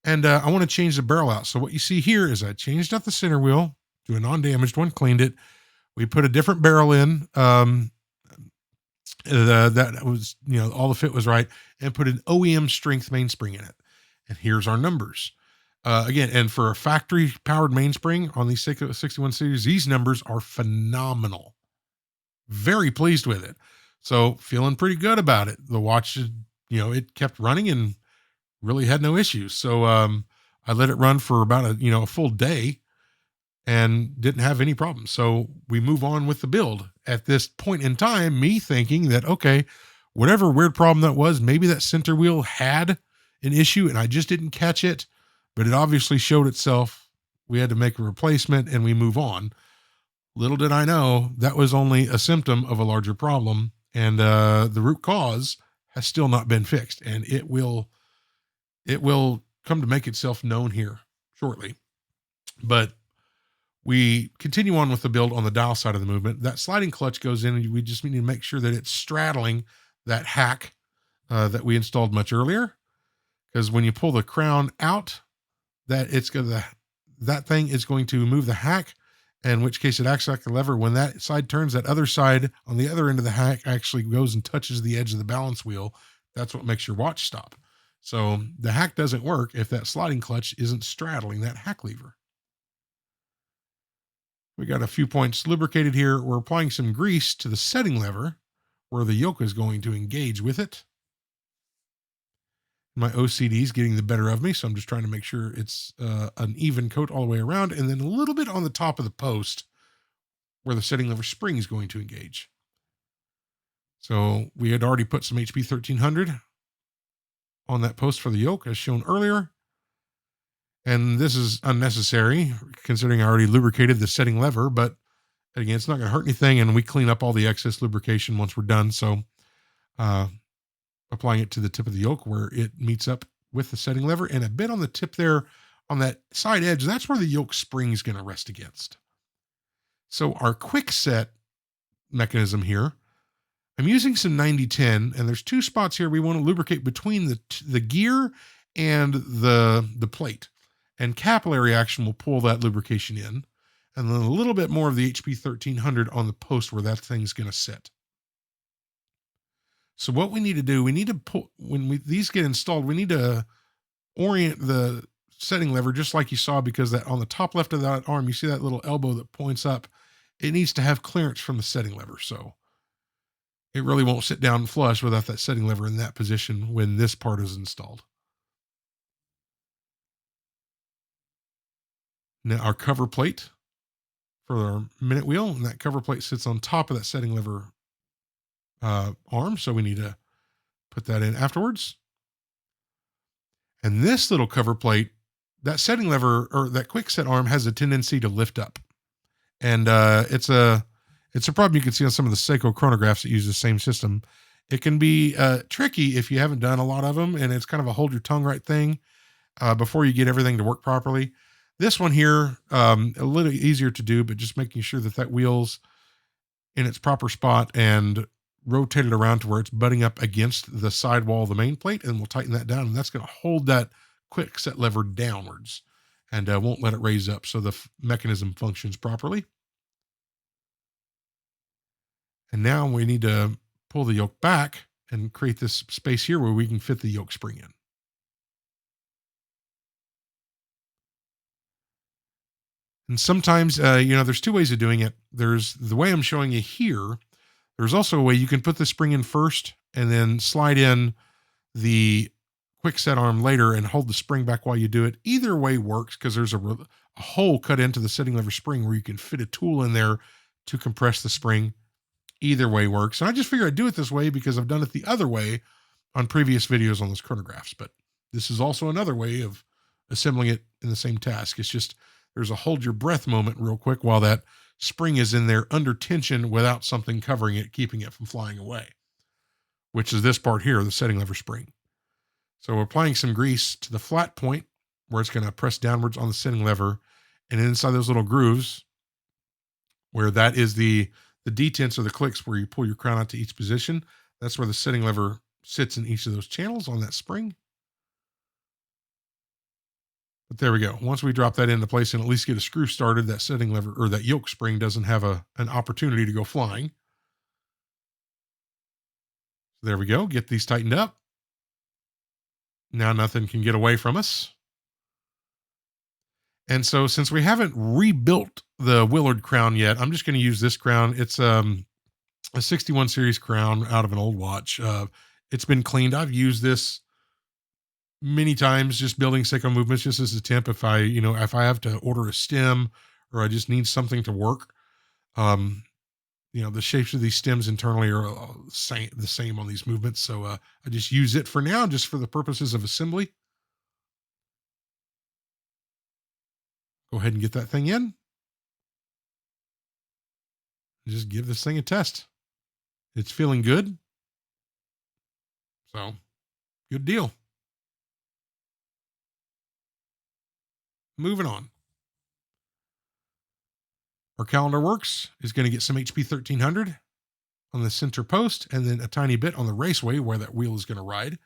And I want to change the barrel out. So what you see here is I changed out the center wheel to a non-damaged one, cleaned it. We put a different barrel in. That was, all the fit was right, and put an OEM strength mainspring in it. And here's our numbers. Again, and for a factory powered mainspring on these Seiko 61 series, these numbers are phenomenal. Very pleased with it. So feeling pretty good about it. The watch, it kept running and really had no issues. So I let it run for about a full day and didn't have any problems. So we move on with the build. At this point in time, me thinking that, okay, whatever weird problem that was, maybe that center wheel had an issue and I just didn't catch it, but it obviously showed itself. We had to make a replacement and we move on. Little did I know that was only a symptom of a larger problem, and the root cause has still not been fixed, and it will come to make itself known here shortly. But we continue on with the build on the dial side of the movement. That sliding clutch goes in, and we just need to make sure that it's straddling that hack that we installed much earlier. Because when you pull the crown out, that thing is going to move the hack, in which case it acts like a lever. When that side turns, that other side on the other end of the hack actually goes and touches the edge of the balance wheel. That's what makes your watch stop. So the hack doesn't work if that sliding clutch isn't straddling that hack lever. We got a few points lubricated here. We're applying some grease to the setting lever where the yoke is going to engage with it. My OCD is getting the better of me, so I'm just trying to make sure it's an even coat all the way around, and then a little bit on the top of the post where the setting lever spring is going to engage. So we had already put some HP 1300 on that post for the yoke as shown earlier. And this is unnecessary considering I already lubricated the setting lever, but again, it's not going to hurt anything. And we clean up all the excess lubrication once we're done. So applying it to the tip of the yoke where it meets up with the setting lever, and a bit on the tip there on that side edge, that's where the yoke spring is going to rest against. So our quick set mechanism here, I'm using some 90-10, and there's two spots here we want to lubricate between the gear and the plate. And capillary action will pull that lubrication in, and then a little bit more of the HP 1300 on the post where that thing's going to sit. So what we need to do, we need to pull, when these get installed, we need to orient the setting lever just like you saw, because that on the top left of that arm, you see that little elbow that points up. It needs to have clearance from the setting lever. So it really won't sit down flush without that setting lever in that position when this part is installed. Now our cover plate for our minute wheel, and that cover plate sits on top of that setting lever arm. So we need to put that in afterwards. And this little cover plate, that setting lever or that quick set arm has a tendency to lift up. And it's a problem you can see on some of the Seiko chronographs that use the same system. It can be tricky if you haven't done a lot of them, and it's kind of a hold your tongue right thing before you get everything to work properly. This one here, a little easier to do, but just making sure that wheel's in its proper spot and rotate it around to where it's butting up against the side wall of the main plate, and we'll tighten that down, and that's going to hold that quick set lever downwards and won't let it raise up so the mechanism functions properly. And now we need to pull the yoke back and create this space here where we can fit the yoke spring in. And sometimes, there's two ways of doing it. There's the way I'm showing you here. There's also a way you can put the spring in first and then slide in the quick set arm later and hold the spring back while you do it. Either way works because there's a hole cut into the setting lever spring where you can fit a tool in there to compress the spring. Either way works. And I just figured I'd do it this way because I've done it the other way on previous videos on those chronographs. But this is also another way of assembling it in the same task. It's just there's a hold your breath moment real quick while that spring is in there under tension without something covering it, keeping it from flying away, which is this part here, the setting lever spring. So we're applying some grease to the flat point where it's going to press downwards on the setting lever, and inside those little grooves where that is the detents or the clicks where you pull your crown out to each position. That's where the setting lever sits in each of those channels on that spring. But there we go. Once we drop that into place and at least get a screw started, that setting lever or that yoke spring doesn't have an opportunity to go flying. There we go. Get these tightened up. Now nothing can get away from us. And so since we haven't rebuilt the Willard crown yet, I'm just going to use this crown. It's a 61 series crown out of an old watch. It's been cleaned. I've used this many times just building Seiko movements just as a temp if I have to order a stem or I just need something to work. The shapes of these stems internally are the same on these movements. So I just use it for now, just for the purposes of assembly. Go ahead and get that thing in. Just give this thing a test. It's feeling good. So good deal. Moving on. Our calendar works is going to get some HP 1300 on the center post and then a tiny bit on the raceway where that wheel is going to ride.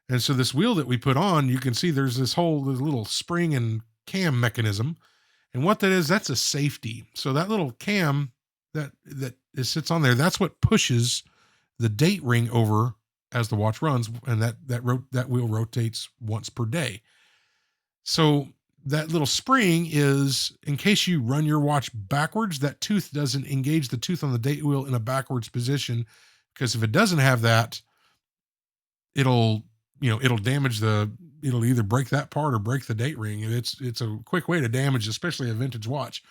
And so this wheel that we put on, you can see there's this little spring and cam mechanism. And what that is, that's a safety. So that little cam that sits on there, that's what pushes the date ring over as the watch runs, and that wheel rotates once per day. So that little spring is, in case you run your watch backwards, that tooth doesn't engage the tooth on the date wheel in a backwards position, because if it doesn't have that, it'll damage it'll either break that part or break the date ring. And it's a quick way to damage, especially a vintage watch.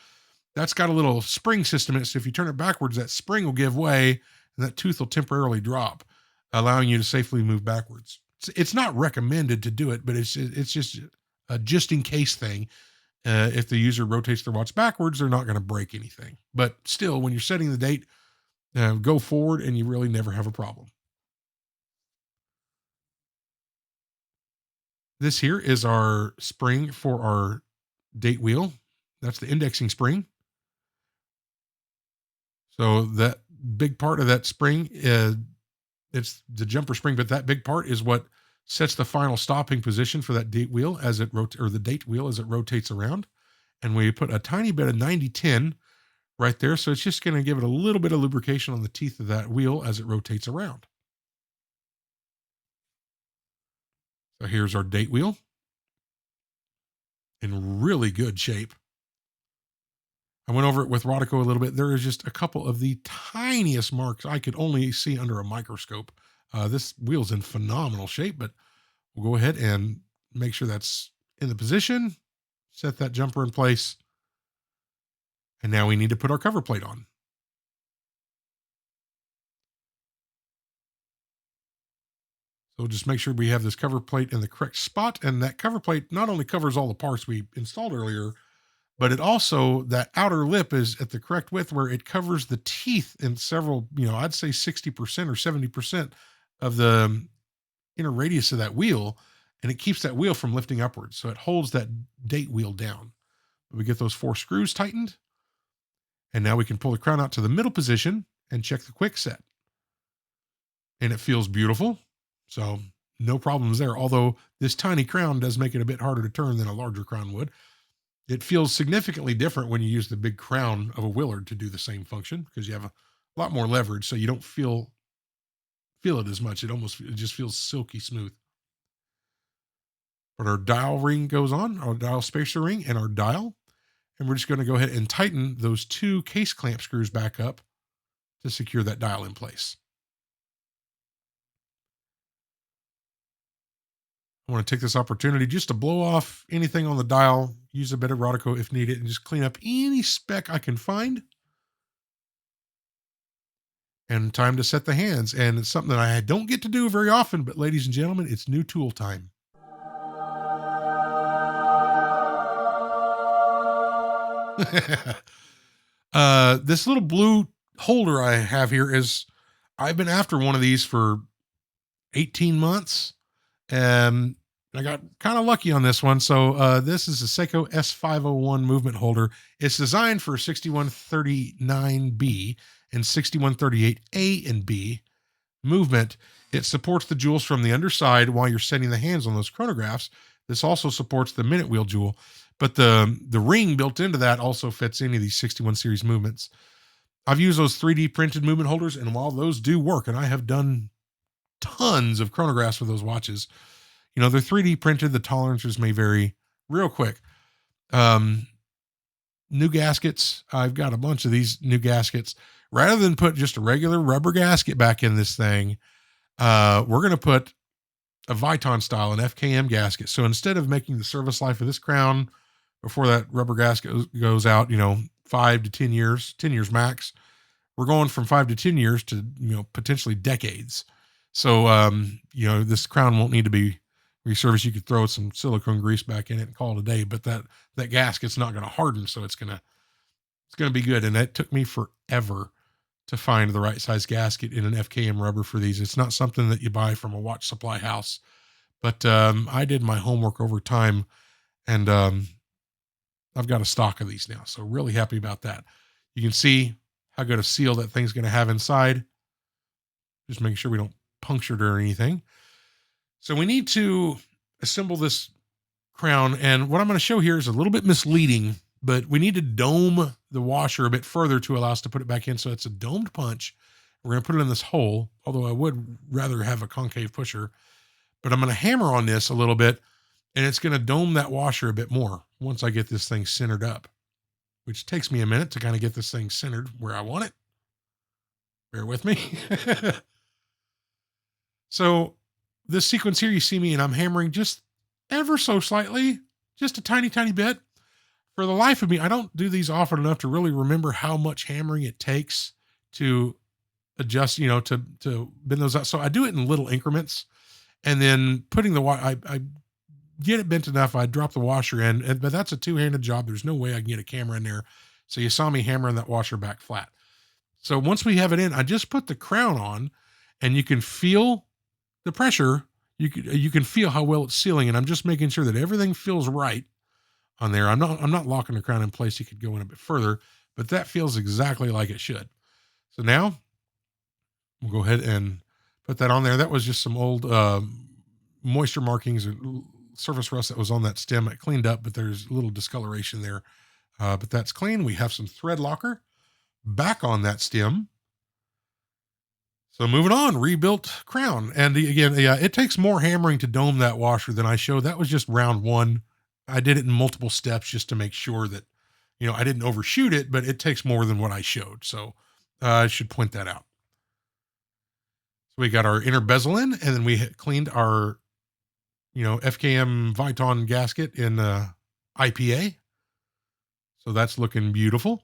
That's got a little spring system in it. So if you turn it backwards, that spring will give way and that tooth will temporarily drop, allowing you to safely move backwards. It's not recommended to do it, but it's just a just in case thing. If the user rotates their watch backwards, they're not going to break anything. But still, when you're setting the date, go forward and you really never have a problem. This here is our spring for our date wheel. That's the indexing spring. So that big part of that spring, it's the jumper spring, but that big part is what sets the final stopping position for that date wheel as it or the date wheel as it rotates around. And we put a tiny bit of 9010 right there. So it's just going to give it a little bit of lubrication on the teeth of that wheel as it rotates around. So here's our date wheel in really good shape. I went over it with Rodico a little bit. There is just a couple of the tiniest marks I could only see under a microscope. This wheel's in phenomenal shape, but we'll go ahead and make sure that's in the position, set that jumper in place. And now we need to put our cover plate on. So just make sure we have this cover plate in the correct spot. And that cover plate not only covers all the parts we installed earlier, but it also, that outer lip is at the correct width where it covers the teeth in several, I'd say 60% or 70% of the inner radius of that wheel. And it keeps that wheel from lifting upwards. So it holds that date wheel down. We get those 4 screws tightened. And now we can pull the crown out to the middle position and check the quick set. And it feels beautiful. So no problems there. Although this tiny crown does make it a bit harder to turn than a larger crown would. It feels significantly different when you use the big crown of a Willard to do the same function because you have a lot more leverage. So you don't feel it as much. It just feels silky smooth. But our dial ring goes on, our dial spacer ring and our dial. And we're just going to go ahead and tighten those 2 case clamp screws back up to secure that dial in place. I want to take this opportunity just to blow off anything on the dial, use a bit of Rodico if needed, and just clean up any speck I can find. And time to set the hands. And it's something that I don't get to do very often, but ladies and gentlemen, it's new tool time. This little blue holder I have here I've been after one of these for 18 months. And I got kind of lucky on this one. So this is a Seiko S501 movement holder. It's designed for 6139B and 6138A and B movement. It supports the jewels from the underside while you're setting the hands on those chronographs. This also supports the minute wheel jewel. But the ring built into that also fits any of these 61 series movements. I've used those 3D printed movement holders, and while those do work, and I have done tons of chronographs with those watches, they're 3D printed. The tolerances may vary real quick. New gaskets. I've got a bunch of these new gaskets. Rather than put just a regular rubber gasket back in this thing, we're going to put a Viton style, an FKM gasket. So instead of making the service life of this crown before that rubber gasket goes out, 5 to 10 years, 10 years max, we're going from 5 to 10 years to, potentially decades. So, this crown won't need to be resurfaced. You could throw some silicone grease back in it and call it a day, but that gasket's not going to harden. So it's going to be good. And that took me forever to find the right size gasket in an FKM rubber for these. It's not something that you buy from a watch supply house, but I did my homework over time, and I've got a stock of these now. So really happy about that. You can see how good a seal that thing's going to have inside. Just making sure we don't puncture it or anything. So we need to assemble this crown. And what I'm going to show here is a little bit misleading, but we need to dome the washer a bit further to allow us to put it back in. So it's a domed punch. We're going to put it in this hole, although I would rather have a concave pusher, but I'm going to hammer on this a little bit, and it's going to dome that washer a bit more once I get this thing centered up, which takes me a minute to kind of get this thing centered where I want it. Bear with me. So this sequence here, you see me, and I'm hammering just ever so slightly, just a tiny, tiny bit. For the life of me, I don't do these often enough to really remember how much hammering it takes to adjust, to bend those out. So I do it in little increments, and then putting I get it bent enough. I drop the washer in, but that's a 2-handed job. There's no way I can get a camera in there. So you saw me hammering that washer back flat. So once we have it in, I just put the crown on, and you can feel the pressure. You can feel how well it's sealing, and I'm just making sure that everything feels right on there. I'm not locking the crown in place. You could go in a bit further, but that feels exactly like it should. So now we'll go ahead and put that on there. That was just some old moisture markings and surface rust that was on that stem. It cleaned up, but there's a little discoloration there. But that's clean. We have some thread locker back on that stem. So moving on, rebuilt crown. And again, it takes more hammering to dome that washer than I showed. That was just round one. I did it in multiple steps just to make sure that, I didn't overshoot it, but it takes more than what I showed. So I should point that out. So we got our inner bezel in, and then we cleaned our, FKM Viton gasket in IPA. So that's looking beautiful.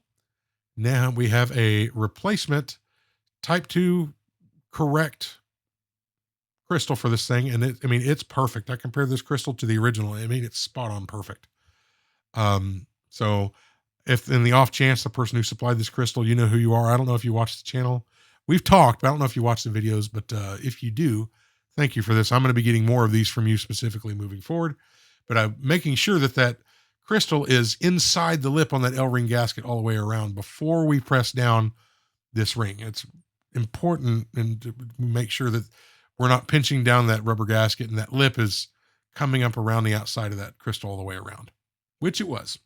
Now we have a replacement Type 2 correct crystal for this thing, and it's perfect. I compared this crystal to the original. I mean, it's spot on perfect. So if in the off chance the person who supplied this crystal, you know who you are. I don't know if you watch the channel. We've talked, but I don't know if you watch the videos, but if you do, thank you for this. I'm going to be getting more of these from you specifically moving forward, but I'm making sure that that crystal is inside the lip on that L-ring gasket all the way around before we press down this ring. It's important and to make sure that we're not pinching down that rubber gasket and that lip is coming up around the outside of that crystal all the way around, which it was.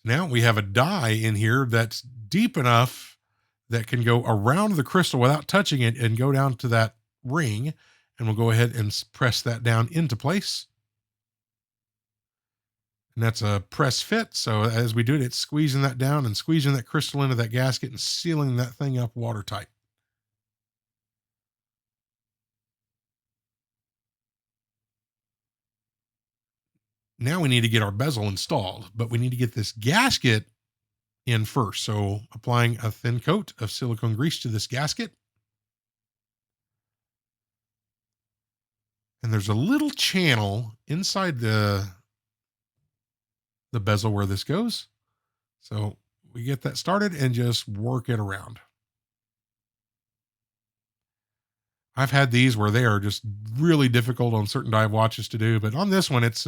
Now we have a die in here that's deep enough that can go around the crystal without touching it and go down to that ring. And we'll go ahead and press that down into place. And that's a press fit. So as we do it, it's squeezing that down and squeezing that crystal into that gasket and sealing that thing up watertight. Now we need to get our bezel installed, but we need to get this gasket in first. So applying a thin coat of silicone grease to this gasket. And there's a little channel inside the bezel where this goes. So we get that started and just work it around. I've had these where they are just really difficult on certain dive watches to do, but on this one, it's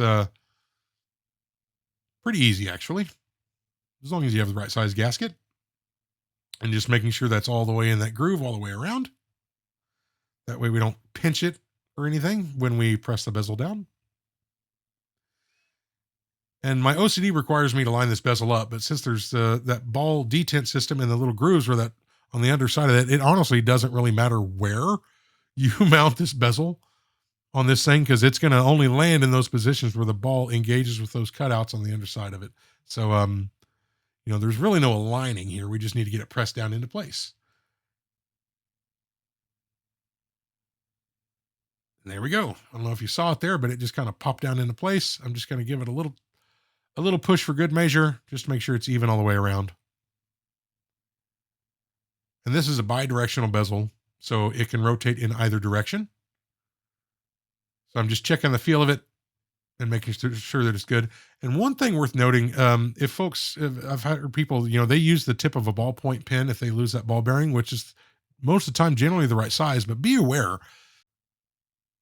pretty easy actually, as long as you have the right size gasket and just making sure that's all the way in that groove all the way around. That way we don't pinch it or anything when we press the bezel down. And my OCD requires me to line this bezel up, but since there's that ball detent system and the little grooves where that on the underside of it, it honestly doesn't really matter where you mount this bezel on this thing, because it's going to only land in those positions where the ball engages with those cutouts on the underside of it. So, there's really no aligning here. We just need to get it pressed down into place. And there we go. I don't know if you saw it there, but it just kind of popped down into place. I'm just going to give it a little push for good measure, just to make sure it's even all the way around. And this is a bi-directional bezel, so it can rotate in either direction. So I'm just checking the feel of it and making sure that it's good. And one thing worth noting, I've heard people, they use the tip of a ballpoint pen if they lose that ball bearing, which is most of the time generally the right size, but be aware,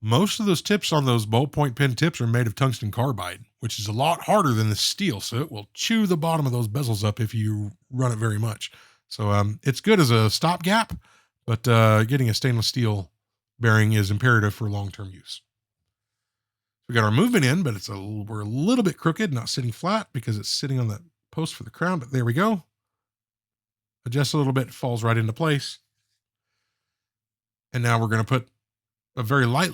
most of those tips on those ballpoint pen tips are made of tungsten carbide, which is a lot harder than the steel. So it will chew the bottom of those bezels up if you run it very much. So it's good as a stopgap, but getting a stainless steel bearing is imperative for long-term use. We got our movement in, but we're a little bit crooked, not sitting flat because it's sitting on the post for the crown, but there we go. Adjust a little bit, falls right into place. And now we're going to put a very light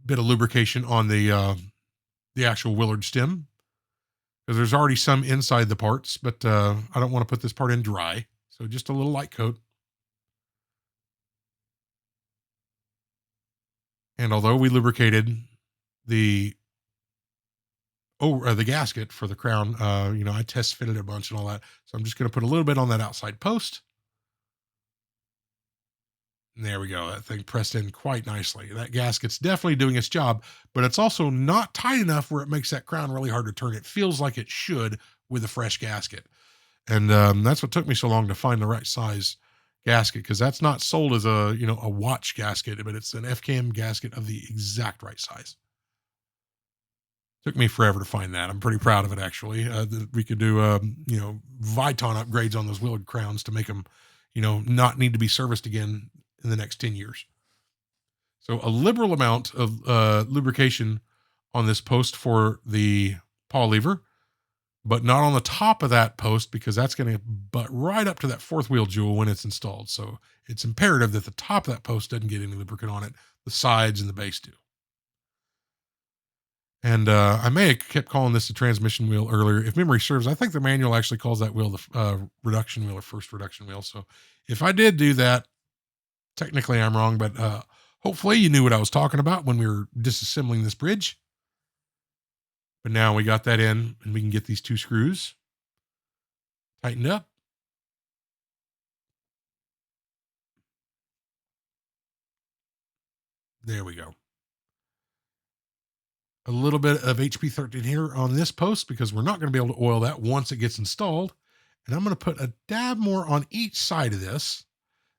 bit of lubrication on the actual Willard stem, because there's already some inside the parts, but I don't want to put this part in dry. So just a little light coat. And although we lubricated the gasket for the crown, I test fitted a bunch and all that. So I'm just going to put a little bit on that outside post. And there we go. That thing pressed in quite nicely. That gasket's definitely doing its job, but it's also not tight enough where it makes that crown really hard to turn. It feels like it should with a fresh gasket. And that's what took me so long to find the right size gasket, because that's not sold as a watch gasket, but it's an FKM gasket of the exact right size. Took me forever to find that. I'm pretty proud of it, actually. We could do, Viton upgrades on those Willard crowns to make them, not need to be serviced again in the next 10 years. So a liberal amount of lubrication on this post for the paw lever, but not on the top of that post, because that's going to butt right up to that fourth wheel jewel when it's installed. So it's imperative that the top of that post doesn't get any lubricant on it. The sides and the base do. And I may have kept calling this the transmission wheel earlier. If memory serves, I think the manual actually calls that wheel the reduction wheel or first reduction wheel. So if I did do that, technically I'm wrong, but hopefully you knew what I was talking about when we were disassembling this bridge. But now we got that in, and we can get these two screws tightened up. There we go. A little bit of HP13 here on this post because we're not going to be able to oil that once it gets installed. And I'm going to put a dab more on each side of this.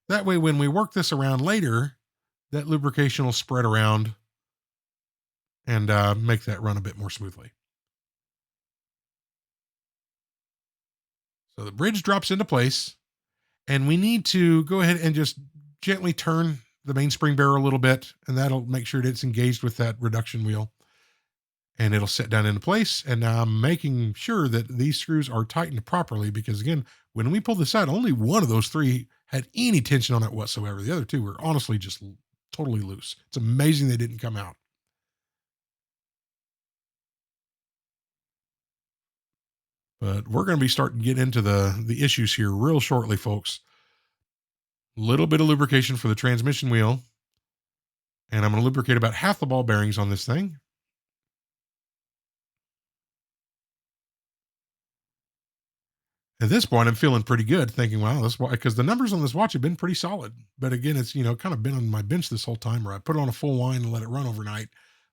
That way, when we work this around later, that lubrication will spread around and make that run a bit more smoothly. So the bridge drops into place, and we need to go ahead and just gently turn the mainspring bearer a little bit, and that'll make sure that it's engaged with that reduction wheel. And it'll set down into place. And now I'm making sure that these screws are tightened properly because, again, when we pull this out, only one of those three had any tension on it whatsoever. The other two were honestly just totally loose. It's amazing they didn't come out. But we're going to be starting to get into the issues here real shortly, folks. A little bit of lubrication for the transmission wheel. And I'm going to lubricate about half the ball bearings on this thing. At this point, I'm feeling pretty good, thinking, wow, that's why, because the numbers on this watch have been pretty solid. But again, it's, kind of been on my bench this whole time, where I put it on a full wind and let it run overnight.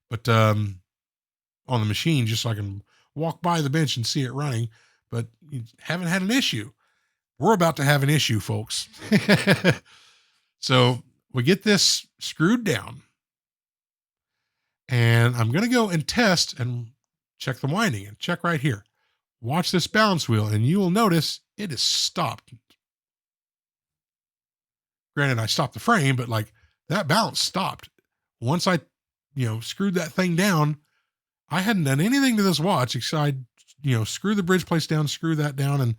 But on the machine, just so I can walk by the bench and see it running. But you haven't had an issue. We're about to have an issue, folks. So we get this screwed down. And I'm going to go and test and check the winding and check right here. Watch this balance wheel, and you will notice it is stopped. Granted, I stopped the frame, but like that balance stopped. Once I, screwed that thing down, I hadn't done anything to this watch except, screw the bridge place down, screw that down, and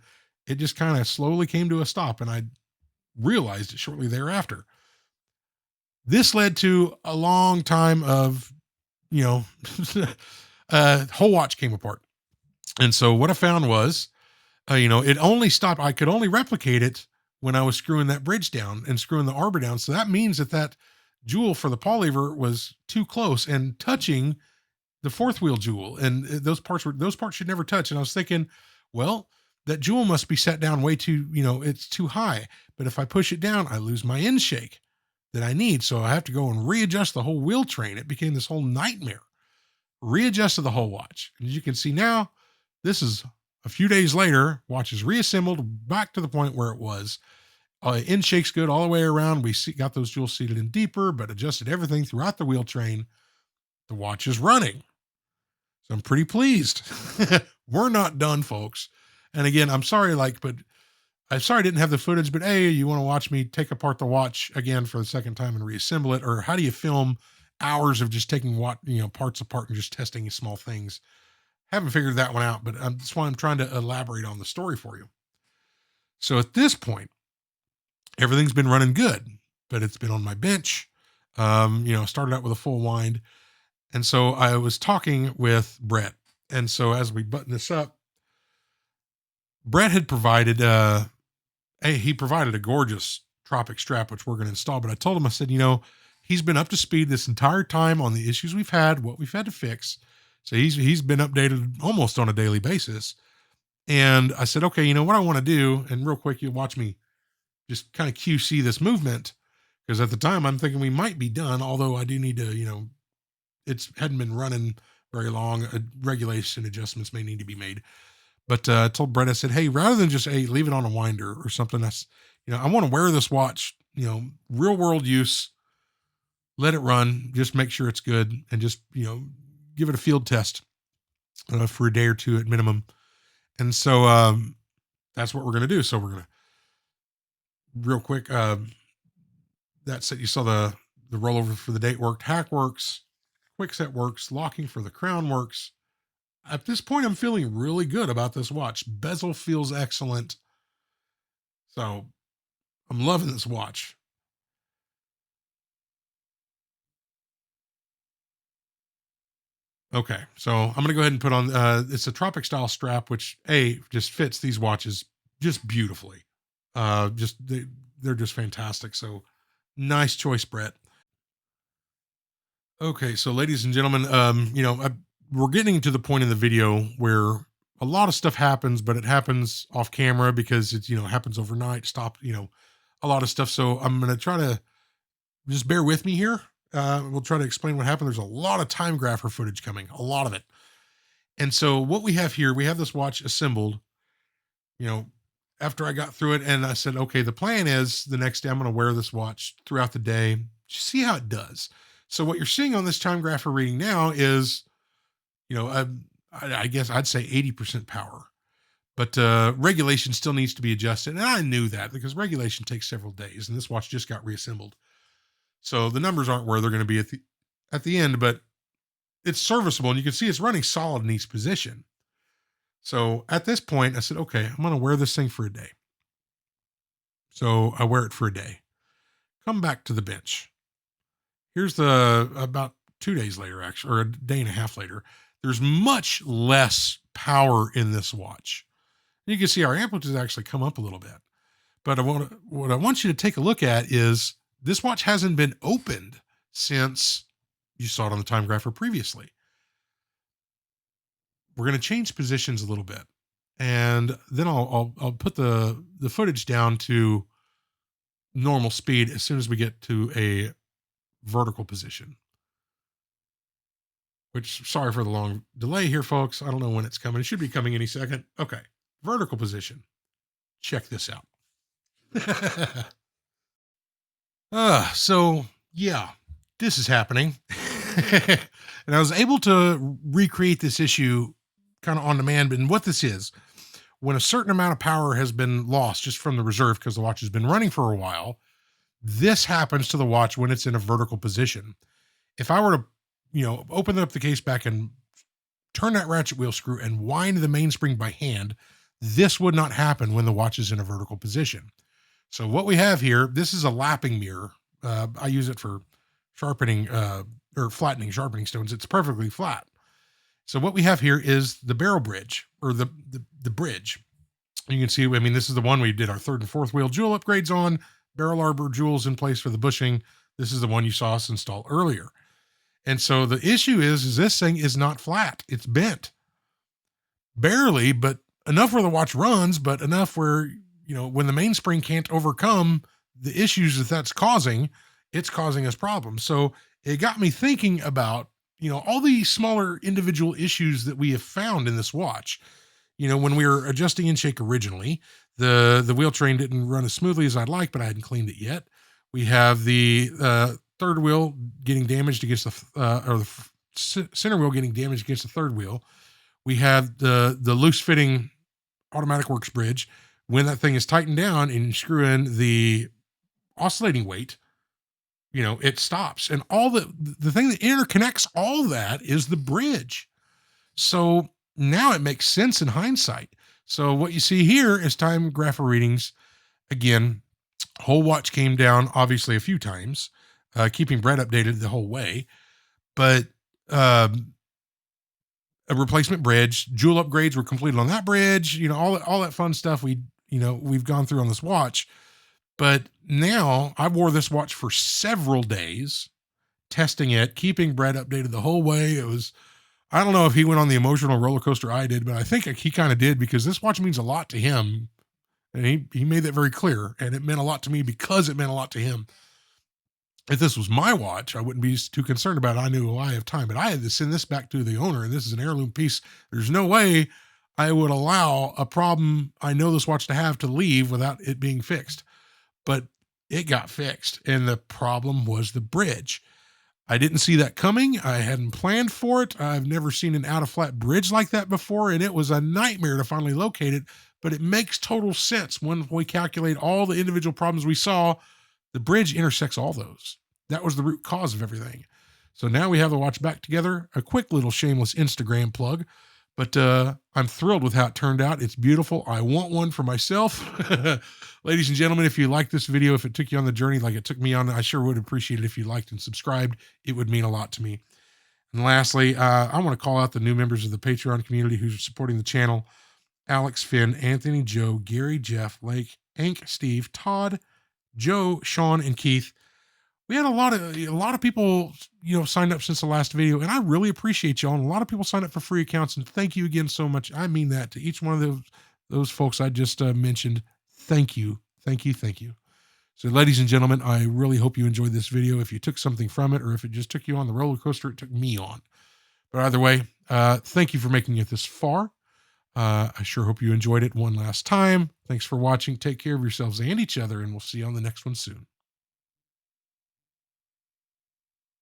it just kind of slowly came to a stop. And I realized it shortly thereafter. This led to a long time of, whole watch came apart. And so what I found was, it only stopped. I could only replicate it when I was screwing that bridge down and screwing the arbor down. So that means that jewel for the paw lever was too close and touching the fourth wheel jewel. And those parts should never touch. And I was thinking, well, that jewel must be set down way too, it's too high. But if I push it down, I lose my end shake that I need. So I have to go and readjust the whole wheel train. It became this whole nightmare. Readjusted the whole watch. And as you can see now, this is a few days later, watch is reassembled back to the point where it was. End shake's good all the way around. We got those jewels seated in deeper, but adjusted everything throughout the wheel train. The watch is running. So I'm pretty pleased. We're not done, folks. And again, I'm sorry, but I'm sorry I didn't have the footage, but hey, you want to watch me take apart the watch again for the second time and reassemble it? Or how do you film hours of just taking parts apart and just testing small things? Haven't figured that one out, but that's why I'm trying to elaborate on the story for you. So at this point, everything's been running good, but it's been on my bench. Started out with a full wind. And so I was talking with Brett. And so as we button this up, Brett had provided, he provided a gorgeous Tropic strap, which we're going to install. But I told him, I said, he's been up to speed this entire time on the issues we've had, what we've had to fix. So he's been updated almost on a daily basis. And I said, okay, what I want to do, and real quick, you'll watch me just kind of QC this movement. Because at the time I'm thinking we might be done, although I do need to, it hadn't been running very long. Regulation adjustments may need to be made. But I told Brett, I said, hey, rather than just, leave it on a winder or something, that's, I want to wear this watch, real world use, let it run, just make sure it's good, and just, give it a field test for a day or two at minimum. And so that's what we're going to do. So we're going to, real quick, that's it. You saw the rollover for the date worked, hack works, quick set works, locking for the crown works. At this point, I'm feeling really good about this watch. Bezel feels excellent. So I'm loving this watch. Okay, so I'm going to go ahead and put on, it's a Tropic style strap, which just fits these watches just beautifully. They're just fantastic. So nice choice, Brett. Okay, so ladies and gentlemen, we're getting to the point in the video where a lot of stuff happens, but it happens off camera because it, happens overnight, a lot of stuff. So I'm going to try to just bear with me here We'll try to explain what happened. There's a lot of time grapher footage coming, a lot of it. And so what we have here, we have this watch assembled, you know, after I got through it, and I said, okay, the plan is the next day I'm going to wear this watch throughout the day, see how it does. So what you're seeing on this time grapher reading now is, you know, I guess I'd say 80% power, but regulation still needs to be adjusted. And I knew that because regulation takes several days, and this watch just got reassembled. So the numbers aren't where they're going to be at the end, but it's serviceable, and you can see it's running solid in each position. So at this point, I said, okay, I'm going to wear this thing for a day. So I wear it for a day. Come back to the bench. Here's about 2 days later, actually, or a day and a half later. There's much less power in this watch. You can see our amplitude actually come up a little bit. But what I want you to take a look at is this watch hasn't been opened since you saw it on the time grapher previously. We're going to change positions a little bit, and then I'll put the footage down to normal speed as soon as we get to a vertical position. Which, sorry for the long delay here, folks. I don't know when it's coming. It should be coming any second. Okay, vertical position. Check this out. So yeah, this is happening. And I was able to recreate this issue kind of on demand. And what this is, when a certain amount of power has been lost just from the reserve because the watch has been running for a while, this happens to the watch when it's in a vertical position. If I were to, you know, open up the case back and turn that ratchet wheel screw and wind the mainspring by hand, this would not happen when the watch is in a vertical position. So what we have here, this is a lapping mirror. I use it for sharpening or flattening sharpening stones. It's perfectly flat. So what we have here is the barrel bridge, or the bridge. You can see, I mean, this is the one we did our third and fourth wheel jewel upgrades on. Barrel arbor jewels in place for the bushing. This is the one you saw us install earlier. And so the issue is this thing is not flat. It's bent. Barely, but enough where the watch runs, but enough where, you know, when the mainspring can't overcome the issues that's causing, it's causing us problems. So it got me thinking about, you know, all the smaller individual issues that we have found in this watch. You know, when we were adjusting in shake originally, the wheel train didn't run as smoothly as I'd like, but I hadn't cleaned it yet. We have the third wheel getting damaged against the center wheel getting damaged against the third wheel. We have the loose fitting automatic works bridge. When that thing is tightened down and you screw in the oscillating weight, you know, it stops. And all the thing that interconnects all that is the bridge. So now it makes sense in hindsight. So what you see here is time grapher readings. Again, whole watch came down obviously a few times, keeping Brett updated the whole way. But a replacement bridge, jewel upgrades were completed on that bridge. You know, all that fun stuff we've gone through on this watch. But now I wore this watch for several days, testing it, keeping Brett updated the whole way. It was, I don't know if he went on the emotional roller coaster I did, but I think he kind of did, because this watch means a lot to him. And he made that very clear. And it meant a lot to me because it meant a lot to him. If this was my watch, I wouldn't be too concerned about it. I knew, I have time, but I had to send this back to the owner, and this is an heirloom piece. There's no way I would allow a problem I know this watch to have to leave without it being fixed. But it got fixed, and the problem was the bridge. I didn't see that coming. I hadn't planned for it. I've never seen an out of flat bridge like that before, and it was a nightmare to finally locate it, but it makes total sense when we calculate all the individual problems we saw. The bridge intersects all those. That was the root cause of everything. So now we have the watch back together. A quick little shameless Instagram plug, but I'm thrilled with how it turned out. It's beautiful. I want one for myself. Ladies and gentlemen, if you like this video, if it took you on the journey like it took me on, I sure would appreciate it if you liked and subscribed. It would mean a lot to me. And lastly, I want to call out the new members of the Patreon community who are supporting the channel: Alex, Finn, Anthony, Joe, Gary, Jeff, Lake, Hank, Steve, Todd, Joe, Sean, and Keith. We had a lot of people, you know, signed up since the last video, and I really appreciate y'all. And a lot of people signed up for free accounts, and thank you again so much. I mean that to each one of those folks I just mentioned. Thank you, thank you, thank you. So, ladies and gentlemen, I really hope you enjoyed this video. If you took something from it, or if it just took you on the roller coaster it took me on. But either way, thank you for making it this far. I sure hope you enjoyed it one last time. Thanks for watching. Take care of yourselves and each other, and we'll see you on the next one soon.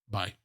Bye.